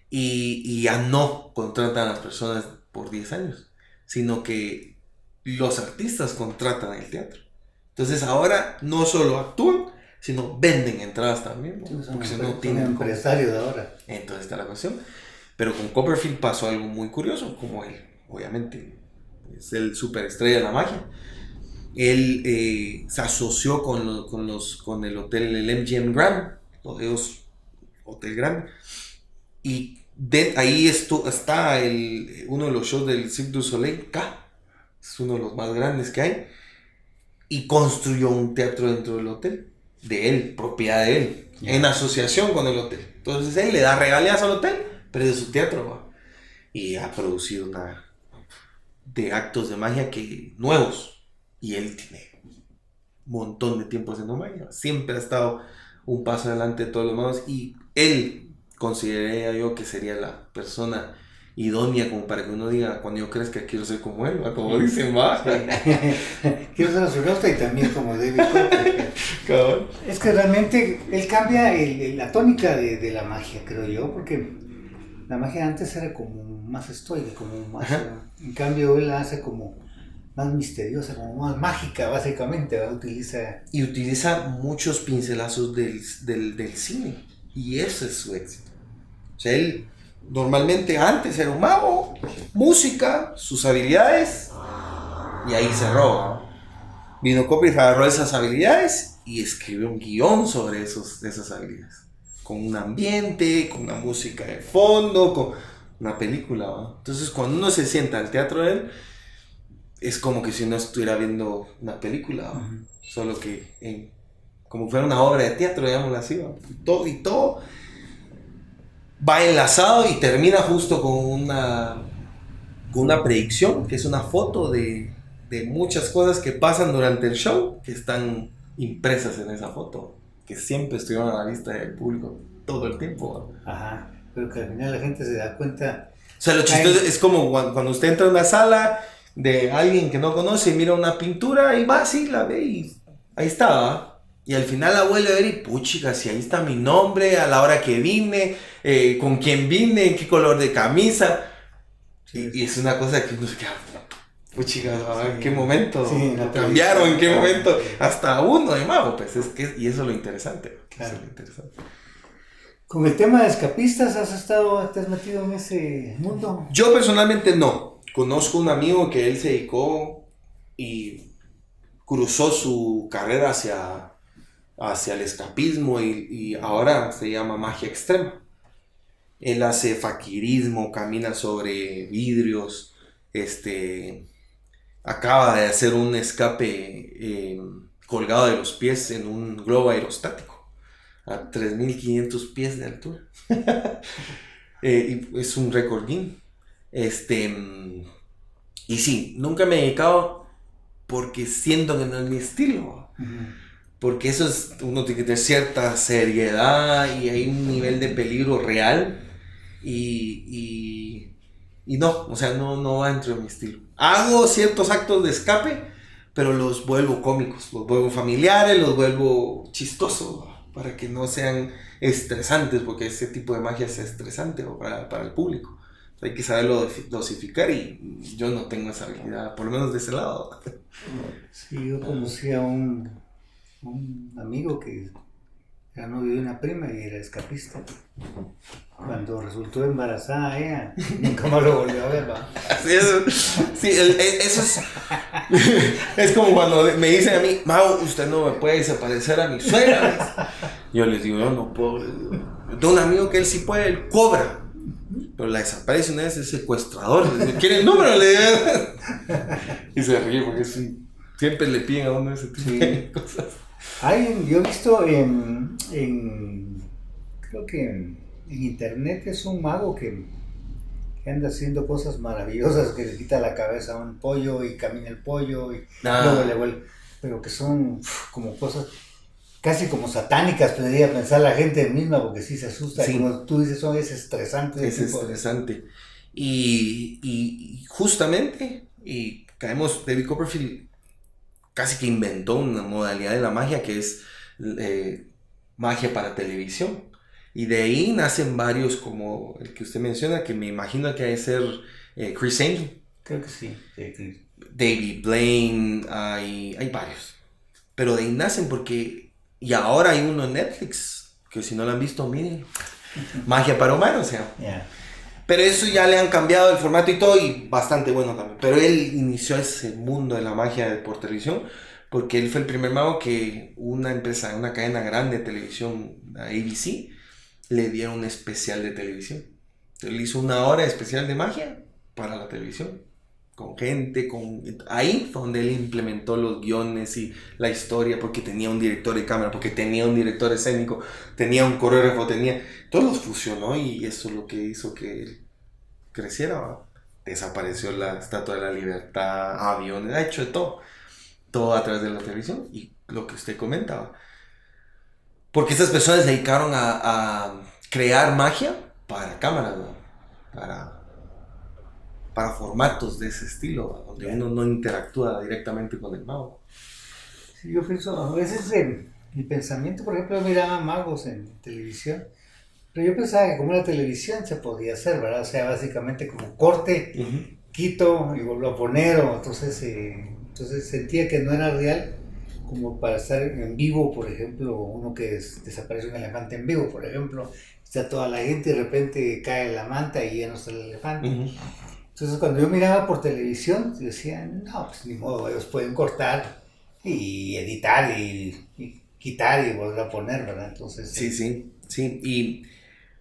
y ya no contratan a las personas por 10 años, sino que los artistas contratan el teatro. Entonces ahora no solo actúan, sino venden entradas también, ¿no? Porque si no tienen empresarios de ahora. Entonces está la cuestión. Pero con Copperfield pasó algo muy curioso, como él, obviamente, es el superestrella de la magia. Él se asoció con el hotel, el MGM Grand, los Hotel Grand, y ahí está uno de los shows del Cirque du Soleil, es uno de los más grandes que hay, y construyó un teatro dentro del hotel, de él, propiedad de él, en asociación con el hotel. Entonces él le da regalías al hotel, pero es de su teatro, ¿va? Y ha producido de actos de magia nuevos, y él tiene un montón de tiempo haciendo magia, siempre ha estado un paso adelante de todos los magos, y él consideraría yo que sería la persona idónea como para que uno diga, cuando yo crezca quiero ser como él, ¿va? Como dicen, va. Quiero ser astronauta y también como David Copperfield. Es que realmente él cambia la tónica de la magia, creo yo, porque la magia antes era como más estoica, como más, en cambio él la hace como más misteriosa, como más mágica, básicamente, ¿va? Utiliza muchos pincelazos del cine, y ese es su éxito. O sea, él normalmente antes era un mago, música, sus habilidades, y ahí cerró. Vino Copperfield, agarró esas habilidades y escribió un guión sobre esas habilidades, con un ambiente, con una música de fondo, con una película, ¿va? Entonces cuando uno se sienta al teatro de él, es como que si uno estuviera viendo una película, ¿va? Solo que como fuera una obra de teatro, digámoslo así, ¿va? Y todo va enlazado y termina justo con una predicción, que es una foto de muchas cosas que pasan durante el show, que están impresas en esa foto, que siempre estuvieron a la vista del público todo el tiempo, ¿no? Pero que al final la gente se da cuenta sea, lo chistoso es como cuando usted entra a una sala de alguien que no conoce y mira una pintura y va así, la ve y ahí está, ¿va? Y al final la vuelve a ver y puchica, si ahí está mi nombre, a la hora que vine, con quién vine, qué color de camisa. Y es una cosa que uno se queda, puchica, ¿en qué momento? Sí, ¿Lo cambiaron? ¿En qué momento? Hasta uno de mago, pues, y eso es lo interesante. Claro. Eso es lo interesante. Con el tema de escapistas, ¿te has metido en ese mundo? Yo personalmente no. Conozco un amigo que él se dedicó y cruzó su carrera hacia el escapismo y ahora se llama magia extrema. Él hace faquirismo, camina sobre vidrios, acaba de hacer un escape colgado de los pies en un globo aerostático a 3,500 pies de altura. Y es un récord Guinness. Y sí, nunca me he dedicado porque siento que no es mi estilo. Porque eso es, uno tiene que tener cierta seriedad y hay un nivel de peligro real. Y no, o sea, no va dentro de mi estilo. Hago ciertos actos de escape, pero los vuelvo cómicos, los vuelvo familiares, los vuelvo chistosos, para que no sean estresantes, porque ese tipo de magia es estresante para el público. Hay que saberlo dosificar y yo no tengo esa habilidad, por lo menos de ese lado. Sí, yo conocí a un amigo que era novio de una prima y era escapista. Cuando resultó embarazada ella, nunca más lo volvió a ver, ¿va? Sí, eso es... Es como cuando me dicen a mí, Mau, usted no me puede desaparecer a mi suegra. Yo les digo, yo no puedo. Tengo un amigo que él sí puede, él cobra. Pero la desaparece una vez, es secuestrador. ¿Quiere el número? Le digo. Y se ríe porque sí, siempre le piden a uno ese tipo de cosas. Yo he visto creo que en internet es un mago que anda haciendo cosas maravillosas, que le quita la cabeza a un pollo y camina el pollo y luego le vuelve, pero que son como cosas casi como satánicas, podría pensar la gente misma, porque sí se asusta, sí. Como tú dices, es estresante. Es estresante. Y justamente, y caemos, David Copperfield casi que inventó una modalidad de la magia que es magia para televisión. Y de ahí nacen varios, como el que usted menciona, que me imagino que ha de ser Criss Angel. Creo que sí. Sí. David Blaine, hay varios. Pero de ahí nacen porque... Y ahora hay uno en Netflix, que si no lo han visto, miren. Magia para humanos, o sea. Yeah. Pero eso ya le han cambiado el formato y todo, y bastante bueno también. Pero él inició ese mundo de la magia por televisión, porque él fue el primer mago que una empresa, una cadena grande de televisión, ABC, le dieron un especial de televisión. Entonces él hizo una hora especial de magia para la televisión. Con gente, ahí fue donde él implementó los guiones y la historia, porque tenía un director de cámara, porque tenía un director escénico, tenía un coreógrafo, todo los fusionó y eso es lo que hizo que él creciera, ¿va? Desapareció la Estatua de la Libertad, aviones, ha hecho de todo a través de la televisión y lo que usted comentaba, porque estas personas se dedicaron a crear magia para cámaras, ¿no? Para formatos de ese estilo, donde uno no interactúa directamente con el mago. Sí, yo pienso, a veces mi pensamiento, por ejemplo, yo miraba magos en televisión, pero yo pensaba que como la televisión se podía hacer, ¿verdad? O sea, básicamente como corte, quito y vuelvo a poner, entonces sentía que no era real, como para estar en vivo, por ejemplo, uno que desaparece un elefante en vivo, por ejemplo, está toda la gente y de repente cae la manta y ya no está el elefante. Entonces cuando yo miraba por televisión, decía, no, pues ni modo, ellos pueden cortar y editar y quitar y volver a poner, ¿verdad? Entonces... Sí, y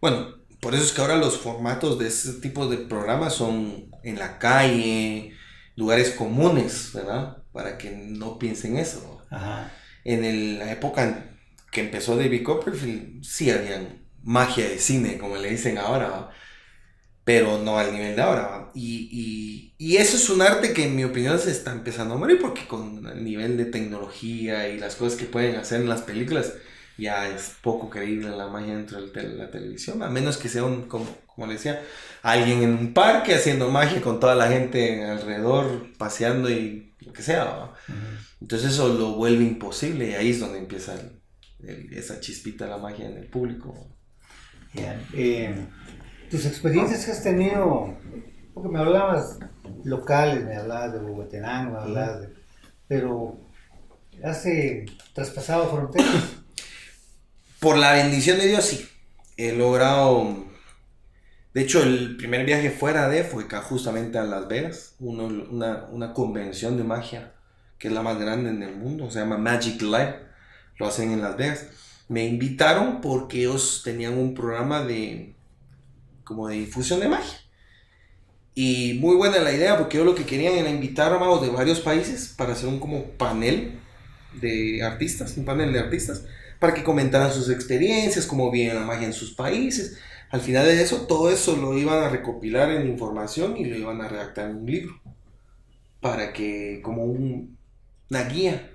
bueno, por eso es que ahora los formatos de ese tipo de programas son en la calle, lugares comunes, ¿verdad? Para que no piensen eso. Ajá. En la época que empezó David Copperfield, sí habían magia de cine, como le dicen ahora, ¿verdad? Pero no al nivel de ahora, ¿va? Y eso es un arte que en mi opinión se está empezando a morir, porque con el nivel de tecnología y las cosas que pueden hacer en las películas, ya es poco creíble la magia dentro de la televisión, a menos que sea como le decía, alguien en un parque haciendo magia con toda la gente alrededor, paseando y lo que sea, ¿no? Entonces eso lo vuelve imposible y ahí es donde empieza esa chispita de la magia en el público. Yeah. Tus experiencias que has tenido, porque me hablabas locales, me hablabas de Huehuetenango, me hablabas de... Pero has traspasado fronteras. Por la bendición de Dios, sí. He logrado... De hecho, el primer viaje fuera fue acá justamente a Las Vegas. Una convención de magia, que es la más grande en el mundo. Se llama Magic Live. Lo hacen en Las Vegas. Me invitaron porque ellos tenían un programa como de difusión de magia. Y muy buena la idea, porque ellos lo que querían era invitar a magos de varios países para hacer un como panel de artistas, un panel de artistas, para que comentaran sus experiencias, cómo viven la magia en sus países. Al final de eso, todo eso lo iban a recopilar en información y lo iban a redactar en un libro, para que, como una guía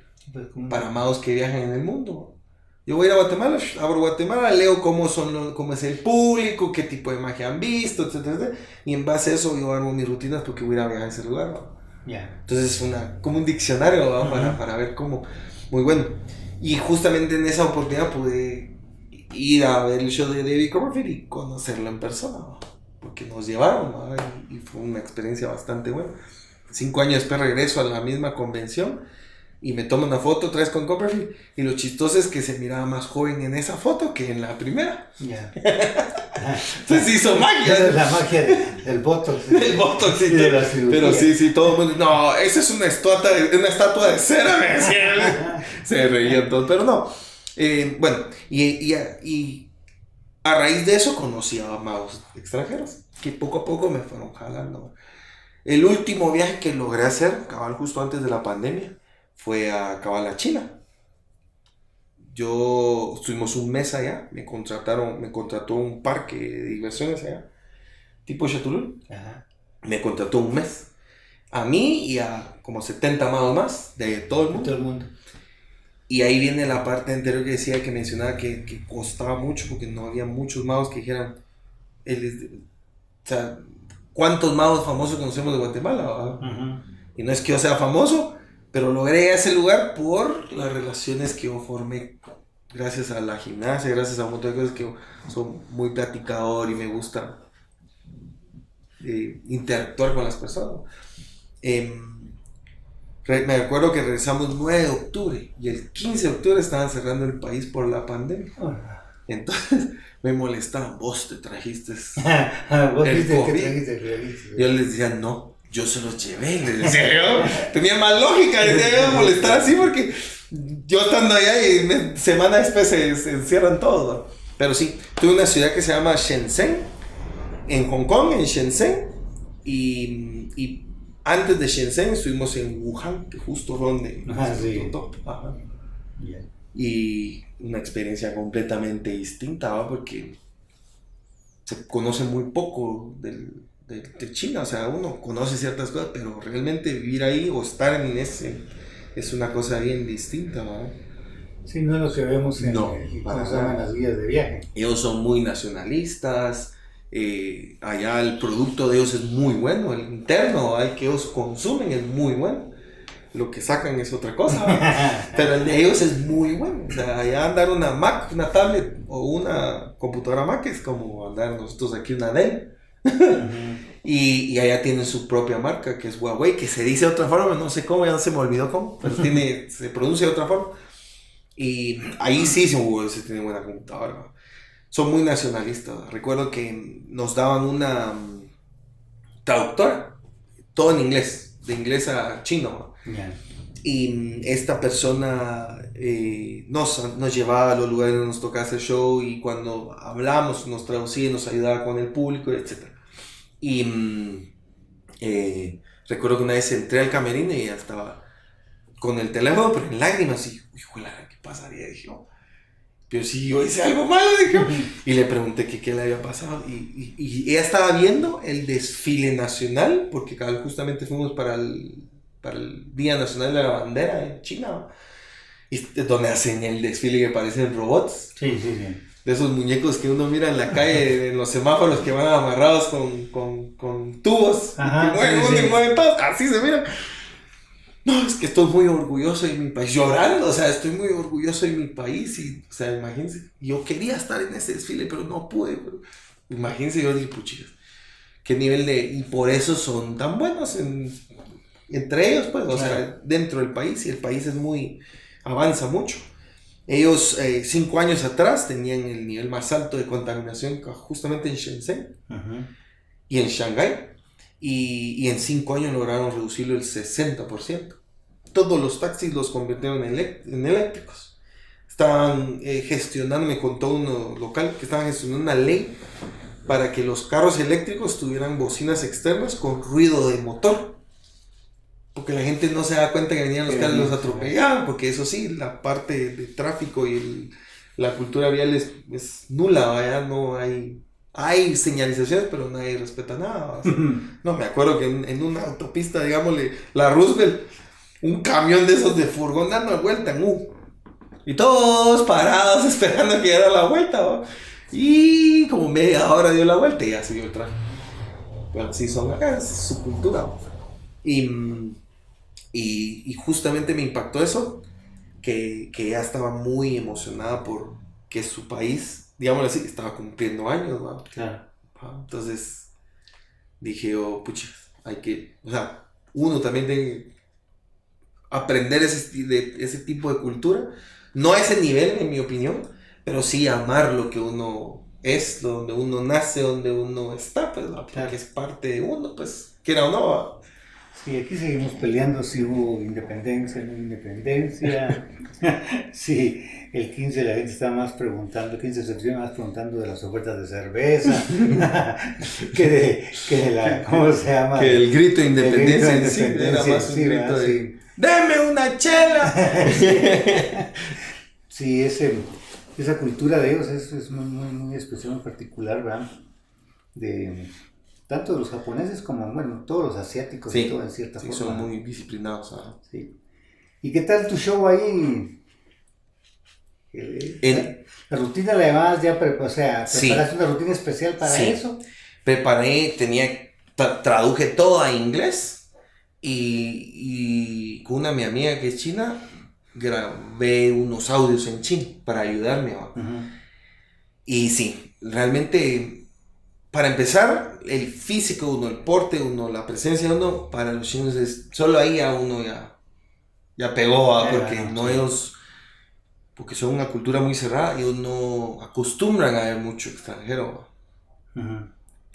para magos que viajan en el mundo. Yo voy a ir a Guatemala, abro Guatemala, leo cómo es el público, qué tipo de magia han visto, etcétera, etcétera, y en base a eso yo armo mis rutinas porque voy a ir a viajar a ese lugar, ¿no? Yeah. Entonces es como un diccionario, ¿no? Para ver cómo, muy bueno. Y justamente en esa oportunidad pude ir a ver el show de David Copperfield y conocerlo en persona, ¿no? Porque nos llevaron, ¿no? Y fue una experiencia bastante buena. 5 años después regreso a la misma convención y me tomo una foto otra vez con Copperfield, y lo chistoso es que se miraba más joven en esa foto que en la primera. Yeah. Entonces hizo magia. Esa es la magia del Botox. Del Botox y de la cirugía. Pero sí, todo el mundo, no, esa es una estatua de cera, me decían. Se reían todos, pero no. Bueno, y a raíz de eso conocí a magos extranjeros, que poco a poco me fueron jalando. El último viaje que logré hacer, cabal justo antes de la pandemia, fue a China. Estuvimos un mes allá, me contrató un parque de diversiones allá, tipo Chatulul. Ajá. Me contrató un mes. A mí y a como 70 magos más de todo el mundo. Todo el mundo. Y ahí viene la parte anterior que mencionaba que costaba mucho porque no había muchos magos que dijeran, o sea, ¿cuántos magos famosos conocemos de Guatemala? Uh-huh. Y no es que yo sea famoso, pero logré ese lugar por las relaciones que yo formé gracias a la gimnasia, gracias a un montón de cosas que yo soy muy platicador y me gusta interactuar con las personas. Me acuerdo que regresamos 9 de octubre y el 15 de octubre estaban cerrando el país por la pandemia. Entonces me molestaban, vos te trajiste ¿Vos el viste COVID. que trajiste? Yo les decía, no, yo se los llevé, les decía yo. Tenía más lógica, decía yo, molestar así porque yo estando allá y semana después se encierran todos, ¿no? Pero sí, tuve una ciudad que se llama Shenzhen, en Hong Kong, en Shenzhen, y antes de Shenzhen estuvimos en Wuhan, que justo donde sí. Ajá. Yeah. Y una experiencia completamente distinta, ¿va? Porque se conoce muy poco de China, o sea, uno conoce ciertas cosas, pero realmente vivir ahí o estar en ese es una cosa bien distinta, ¿va? Sí, no es lo que vemos en las guías de viaje. Ellos son muy nacionalistas. Allá el producto de ellos es muy bueno, el interno que ellos consumen es muy bueno, lo que sacan es otra cosa, pero el de ellos es muy bueno. O sea, allá andar una Mac, una tablet o una computadora Mac es como andar nosotros aquí una Dell. Y allá tienen su propia marca que es Huawei, que se dice de otra forma, no sé cómo, ya se me olvidó cómo, pero se pronuncia de otra forma. Y ahí sí Huawei se tiene buena computadora. Son muy nacionalistas. Recuerdo que nos daban una traductora, todo en inglés, de inglés a chino. Yeah. Y esta persona nos llevaba a los lugares donde nos tocaba hacer show, y cuando hablábamos nos traducía, nos ayudaba con el público, etc. Y recuerdo que una vez entré al camerino y ella estaba con el teléfono, pero en lágrimas, y híjole, ¿qué pasaría? Dije, pero si yo hice algo malo, dije. Y le pregunté qué le había pasado. Y ella estaba viendo el desfile nacional, porque justamente fuimos para el Día Nacional de la Bandera en China. Y es donde hacen el desfile que parecen robots. Sí, sí, sí. De esos muñecos que uno mira en la calle, en los semáforos que van amarrados con tubos. Ajá, y que mueven sí, uno sí. y mueven todo. Así se miran. No, es que estoy muy orgulloso de mi país. Llorando, o sea, estoy muy orgulloso de mi país. Y, o sea, imagínense. Yo quería estar en ese desfile, pero no pude. Pero, imagínense, yo dije, puchitas. Qué nivel de. Y por eso son tan buenos entre ellos, pues. O sea, dentro del país. Y el país es muy. Avanza mucho. Ellos 5 años atrás tenían el nivel más alto de contaminación justamente en Shenzhen y en Shanghái. Y en 5 años lograron reducirlo el 60%. Todos los taxis los convirtieron en eléctricos. Estaban gestionando, con todo uno local, que estaban gestionando una ley para que los carros eléctricos tuvieran bocinas externas con ruido de motor. Porque la gente no se da cuenta que venían los carros y los atropellaban, porque eso sí, la parte de tráfico y la cultura vial es nula, vaya, no hay señalizaciones, pero nadie respeta nada. O sea, no, me acuerdo que en una autopista, digámosle, la Roosevelt, un camión de esos de furgón dando vuelta en U. Y todos parados esperando que diera la vuelta, ¿va? Y como media hora dio la vuelta y ya siguió el tráfico. Bueno, sí son acá, es su cultura, ¿va? Y justamente me impactó eso, que ella estaba muy emocionada por que su país, digámoslo así, estaba cumpliendo años, ¿no? Claro. Entonces dije, oh, pucha, o sea, uno también tiene que aprender ese tipo de cultura, no a ese nivel, en mi opinión, pero sí amar lo que uno es, donde uno nace, donde uno está, pues, ¿no? Porque claro, es parte de uno, pues, quiera o no, ¿va? Sí, aquí seguimos peleando si hubo independencia, no independencia. Sí, el 15 la gente está más preguntando, el 15 de septiembre más preguntando de las ofertas de cerveza, que de la, ¿cómo se llama? Que el grito de independencia, en sí era más un grito de, sí. ¡Deme una chela! Sí, esa cultura de ellos es muy, muy, muy especial, muy particular, ¿verdad? Tanto de los japoneses como, bueno, todos los asiáticos, sí, y todo en cierta forma. Sí, son muy disciplinados. ¿Ah? Sí. ¿Y qué tal tu show ahí? La rutina la llevabas ya, o sea, ¿preparaste sí, una rutina especial para sí, eso? Preparé, traduje todo a inglés y con mi amiga que es china, grabé unos audios en chino para ayudarme. Y sí, realmente... Para empezar, el físico uno, el porte uno, la presencia uno, para los chinos es, solo ahí a uno ya pegó, porque no ellos, porque son una cultura muy cerrada y ellos no acostumbran a ver mucho extranjero.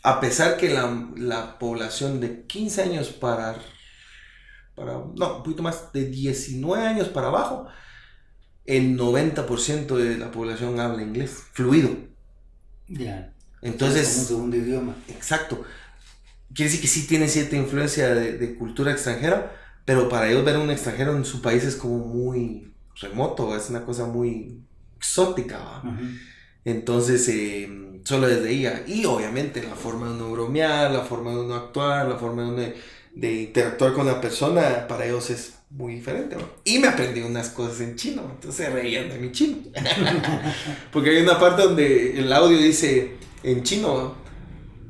A pesar que la población de 15 años no, un poquito más, de 19 años para abajo, el 90% de la población habla inglés, fluido. Ya. Entonces, como un segundo idioma. Exacto. Quiere decir que sí tiene cierta influencia de cultura extranjera, pero para ellos ver a un extranjero en su país es como muy remoto, es una cosa muy exótica, ¿va? Entonces, solo desde ahí, y obviamente la forma de uno bromear, la forma de uno actuar, la forma de uno de interactuar con la persona, para ellos es muy diferente, ¿va? Y me aprendí unas cosas en chino, entonces se reían de mi chino. Porque hay una parte donde el audio dice... en chino, ¿va?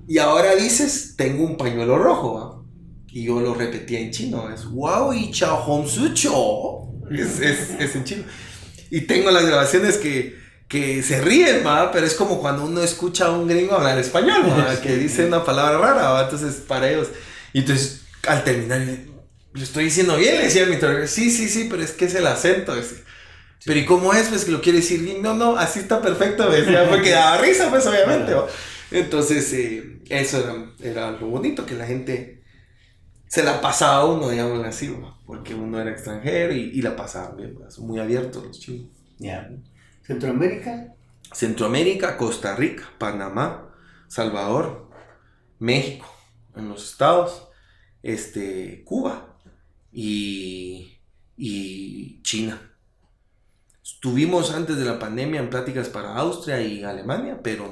Y ahora dices, tengo un pañuelo rojo, ¿va? Y yo lo repetía en chino, es wow y chao hong su cho, es en chino. Y tengo las grabaciones que se ríen, ¿va? Pero es como cuando uno escucha a un gringo hablar español, ¿va? Que dice una palabra rara, ¿va? Entonces para ellos, y entonces al terminar, lo estoy diciendo bien, le decía a mi traductor, sí, pero es que es el acento ese. Sí. Pero ¿y cómo es? Pues que lo quiere decir bien. No, así está perfecto, me decía, porque daba risa, pues obviamente. ¿Va? Entonces, eso era lo bonito, que la gente se la pasaba a uno, digamos así, ¿va? Porque uno era extranjero y la pasaban bien, ¿va? Son muy abiertos los chinos. Yeah. ¿Centroamérica? Centroamérica, Costa Rica, Panamá, Salvador, México, en los estados, Cuba y China. Estuvimos antes de la pandemia en pláticas para Austria y Alemania, pero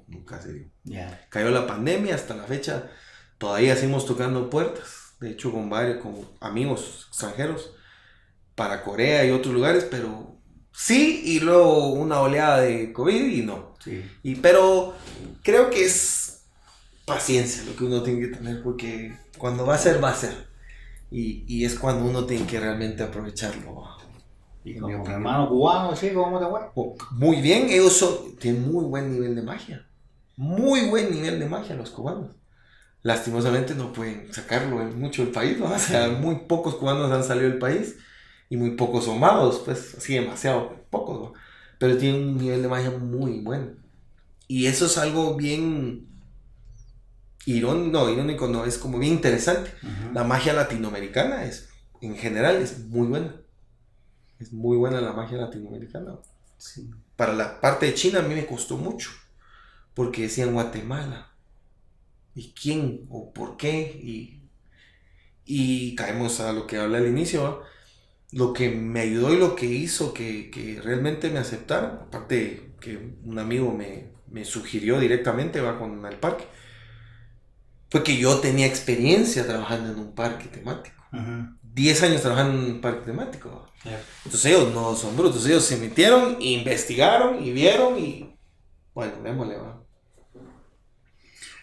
nunca se dio. Yeah. Cayó la pandemia, hasta la fecha todavía seguimos tocando puertas, de hecho con amigos extranjeros, para Corea y otros lugares, pero sí, y luego una oleada de COVID y no. Sí. Pero creo que es paciencia lo que uno tiene que tener, porque cuando va a ser, va a ser. Y es cuando uno tiene que realmente aprovecharlo. Y con mi hermano cubano, sí, ¿cómo te fue? Muy bien, tienen muy buen nivel de magia. Muy buen nivel de magia los cubanos. Lastimosamente no pueden sacarlo mucho del país, ¿no? O sea, muy pocos cubanos han salido del país y muy pocos son magos, pues así demasiado pocos, ¿no? Pero tienen un nivel de magia muy bueno. Y eso es algo bien irónico, no, es como bien interesante. Uh-huh. La magia latinoamericana en general es muy buena. Es muy buena la magia latinoamericana. Sí. Para la parte de China a mí me costó mucho, porque decían Guatemala. ¿Y quién? ¿O por qué? Y caemos a lo que hablé al inicio, ¿no? Lo que me ayudó y lo que hizo que realmente me aceptaran, aparte que un amigo me sugirió directamente, va con el parque, fue que yo tenía experiencia trabajando en un parque temático. Uh-huh. 10 años trabajando en un parque temático. Yeah. Entonces ellos no son brutos, ellos se metieron, investigaron y vieron y bueno, démosle, va.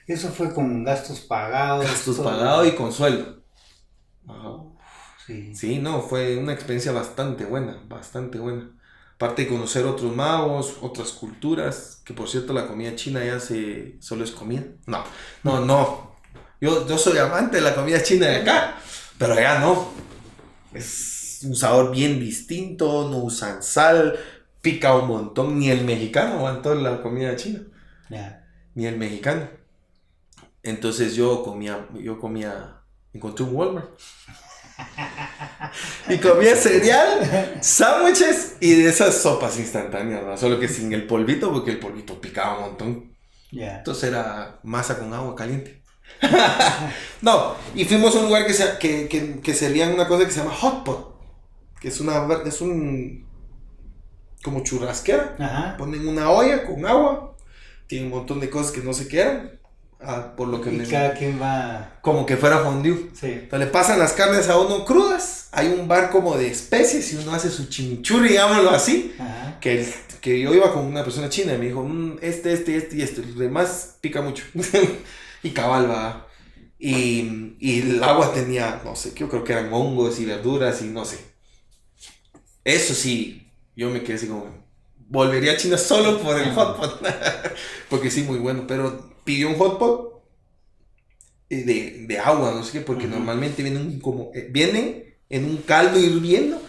Eso fue con gastos pagados. Gastos pagados y con sueldo. Ajá. Sí. Sí, no, fue una experiencia bastante buena, bastante buena. Aparte de conocer otros magos, otras culturas, que por cierto la comida china ya solo es comida. No. Yo soy amante de la comida china de acá, pero allá no. Es un sabor bien distinto, no usan sal, pica un montón, ni el mexicano aguantó la comida china. Yeah. Ni el mexicano. Entonces yo comía, encontré un Walmart. Y comía cereal, sándwiches y de esas sopas instantáneas, ¿no? Solo que sin el polvito, porque el polvito picaba un montón. Yeah. Entonces era masa con agua caliente. No, y fuimos a un lugar que servían una cosa que se llama hot pot, que es un como churrasquera. Ajá. Ponen una olla con agua, tiene un montón de cosas que no se quedan. Por lo que cada quien va como que fuera fondue. Sí. Entonces le pasan las carnes a uno crudas, hay un bar como de especies y uno hace su chimichurri, digámoslo así. Ajá. Que yo iba con una persona china y me dijo este y esto, el demás pica mucho. Y cabal va. Y el agua tenía, no sé, yo creo que eran hongos y verduras y no sé. Eso sí, yo me quedé así como, volvería a China solo por el hot pot. Porque sí, muy bueno, pero pidió un hot pot de agua, no sé qué, porque normalmente vienen en un caldo hirviendo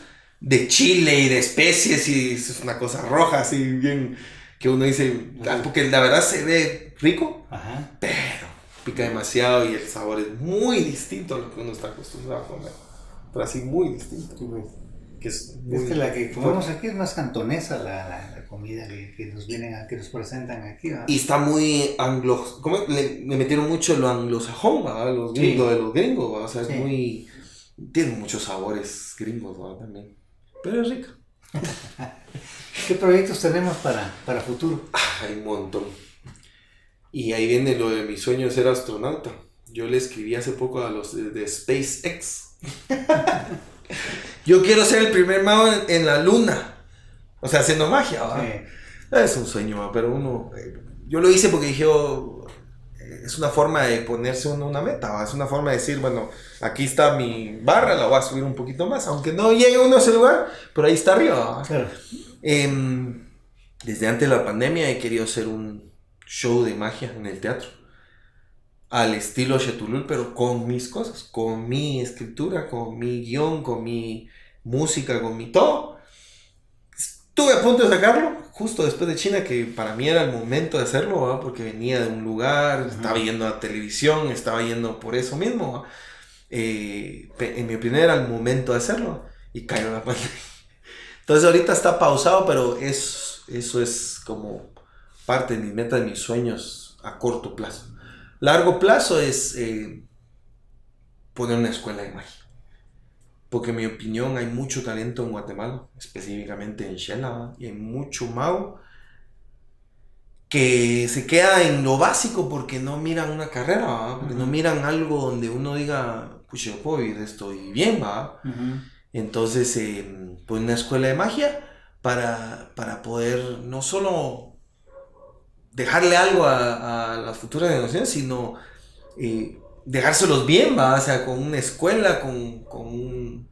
de chile y de especies y es una cosa roja así bien que uno dice, porque la verdad se ve rico, pero pica demasiado y el sabor es muy distinto a lo que uno está acostumbrado a comer, pero así muy distinto. Que es que la que comemos aquí es más cantonesa la comida que nos presentan aquí, ¿verdad? Y está muy le metieron mucho lo anglosajón, ¿verdad? Los gringos, sí. De los gringos, ¿verdad? O sea, sí. Tiene muchos sabores gringos, ¿verdad? También, pero es rica. ¿Qué proyectos tenemos para futuro? Hay un montón. Y ahí viene lo de mi sueño de ser astronauta. Yo le escribí hace poco a los de SpaceX. Yo quiero ser el primer mago en la luna. O sea, haciendo magia, ¿verdad? Sí. Es un sueño, pero yo lo hice porque dije, es una forma de ponerse uno una meta, ¿verdad? Es una forma de decir, bueno, aquí está mi barra, la voy a subir un poquito más, aunque no llegue uno a ese lugar, pero ahí está arriba, ¿verdad? Claro. Desde antes de la pandemia he querido hacer un show de magia en el teatro. Al estilo Chetulul, pero con mis cosas, con mi escritura, con mi guión, con mi música, con mi todo. Estuve a punto de sacarlo, justo después de China, que para mí era el momento de hacerlo, ¿verdad? Porque venía de un lugar, estaba yendo a televisión, estaba yendo por eso mismo. En mi opinión era el momento de hacerlo, y cayó la pandemia. Entonces ahorita está pausado, pero eso es como parte de mi meta, de mis sueños a corto plazo. Largo plazo es poner una escuela de magia. Porque en mi opinión hay mucho talento en Guatemala, específicamente en Xela, y hay mucho mago que se queda en lo básico porque no miran una carrera, ¿va? Porque no miran algo donde uno diga, pucha, yo puedo vivir de esto y bien, ¿va? Entonces, pues una escuela de magia para poder no solo dejarle algo a las futuras generaciones, sino dejárselos bien, ¿va? O sea, con una escuela, con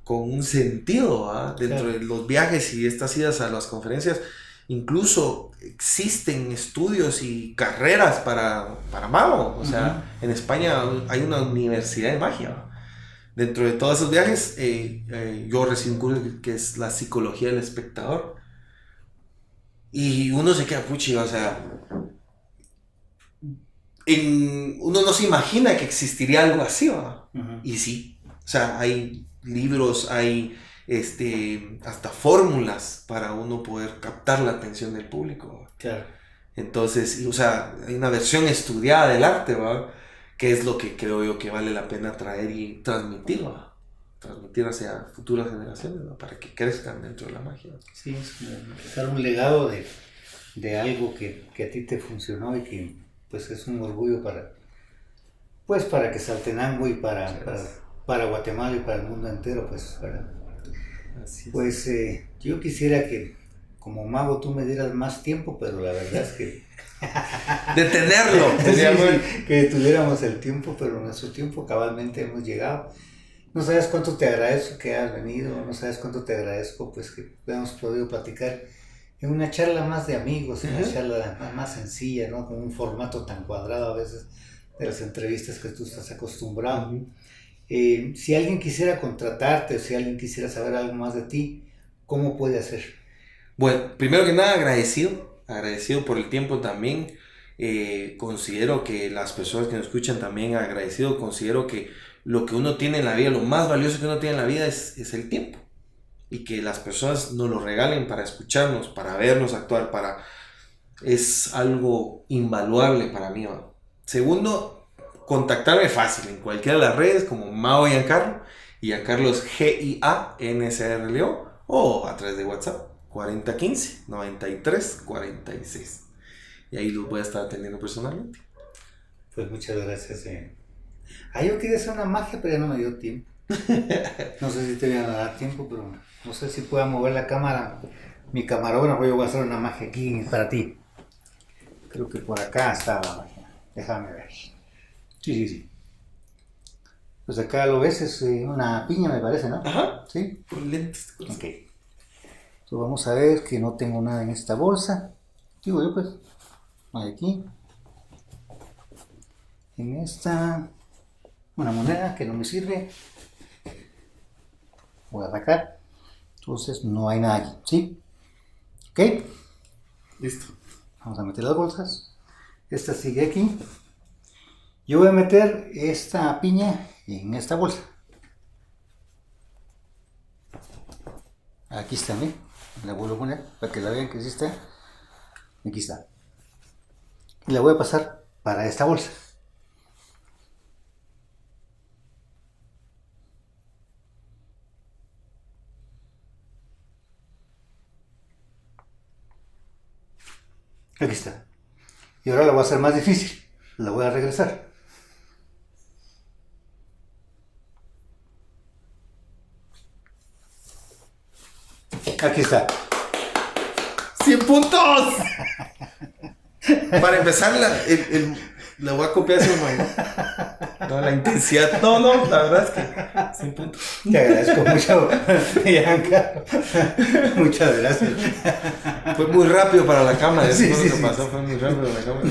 un sentido, ¿va? Dentro de los viajes y estas idas a las conferencias. Incluso existen estudios y carreras para mago. O sea, en España hay una universidad de magia, ¿va? Dentro de todos esos viajes, yo recibí un curso que es la psicología del espectador. Y uno se queda puchi, o sea, uno no se imagina que existiría algo así, ¿va? Y sí, o sea, hay libros, hay hasta fórmulas para uno poder captar la atención del público, ¿va? Claro. Entonces, o sea, hay una versión estudiada del arte, ¿va? Que es lo que creo yo que vale la pena traer y transmitir, ¿va? Transmitir hacia futuras generaciones, ¿no? Para que crezcan dentro de la magia. Sí, es como dejar un legado de algo que a ti te funcionó y que pues es un orgullo para Quetzaltenango y para Guatemala y para el mundo entero, pues, ¿verdad? Así es. Pues yo quisiera que como mago tú me dieras más tiempo, pero la verdad es que detenerlo, sí, que tuviéramos el tiempo, pero nuestro tiempo cabalmente hemos llegado. No sabes cuánto te agradezco que hayas venido, no sabes cuánto te agradezco pues que hayamos podido platicar en una charla más de amigos, en una charla más sencilla, ¿no? Con un formato tan cuadrado a veces de las entrevistas que tú estás acostumbrado. Si alguien quisiera contratarte, o si alguien quisiera saber algo más de ti, ¿cómo puede hacer? Bueno, primero que nada agradecido por el tiempo también. Considero que las personas que nos escuchan también agradecido, considero que lo que uno tiene en la vida, lo más valioso que uno tiene en la vida es el tiempo. Y que las personas nos lo regalen para escucharnos, para vernos actuar, es algo invaluable para mí, ¿no? Segundo, contactarme fácil en cualquiera de las redes como Mago Giancarlo y Giancarlo es GIANCRLO o a través de WhatsApp 4015-9346 y ahí los voy a estar atendiendo personalmente. Pues muchas gracias. Yo quería hacer una magia, pero ya no me dio tiempo. No sé si te voy a dar tiempo, pero no sé si pueda mover la cámara. Mi camarógrafo, yo voy a hacer una magia aquí para ti. Creo que por acá está la magia. Déjame ver. Sí. Pues acá lo ves, es una piña, me parece, ¿no? Ajá. Sí. Por lentes. Ok. Entonces vamos a ver que no tengo nada en esta bolsa. Digo yo, pues. Hay aquí. En esta. Una moneda que no me sirve. Voy a sacar. Entonces no hay nada aquí, ¿sí? ¿Ok? Listo. Vamos a meter las bolsas. Esta sigue aquí. Yo voy a meter esta piña en esta bolsa. Aquí está, ¿eh? La vuelvo a poner para que la vean que sí está. Aquí está. Y la voy a pasar para esta bolsa. Aquí está. Y ahora la voy a hacer más difícil. La voy a regresar. Aquí está. 100 puntos. Para empezar, la voy a copiar ese momento. No, la intensidad. No, la verdad es que 100 puntos. Te agradezco mucho, Giancarlo. Muchas gracias. Fue muy rápido para la cámara. Eso Sí, fue lo que sí. pasó, fue muy rápido para la cámara.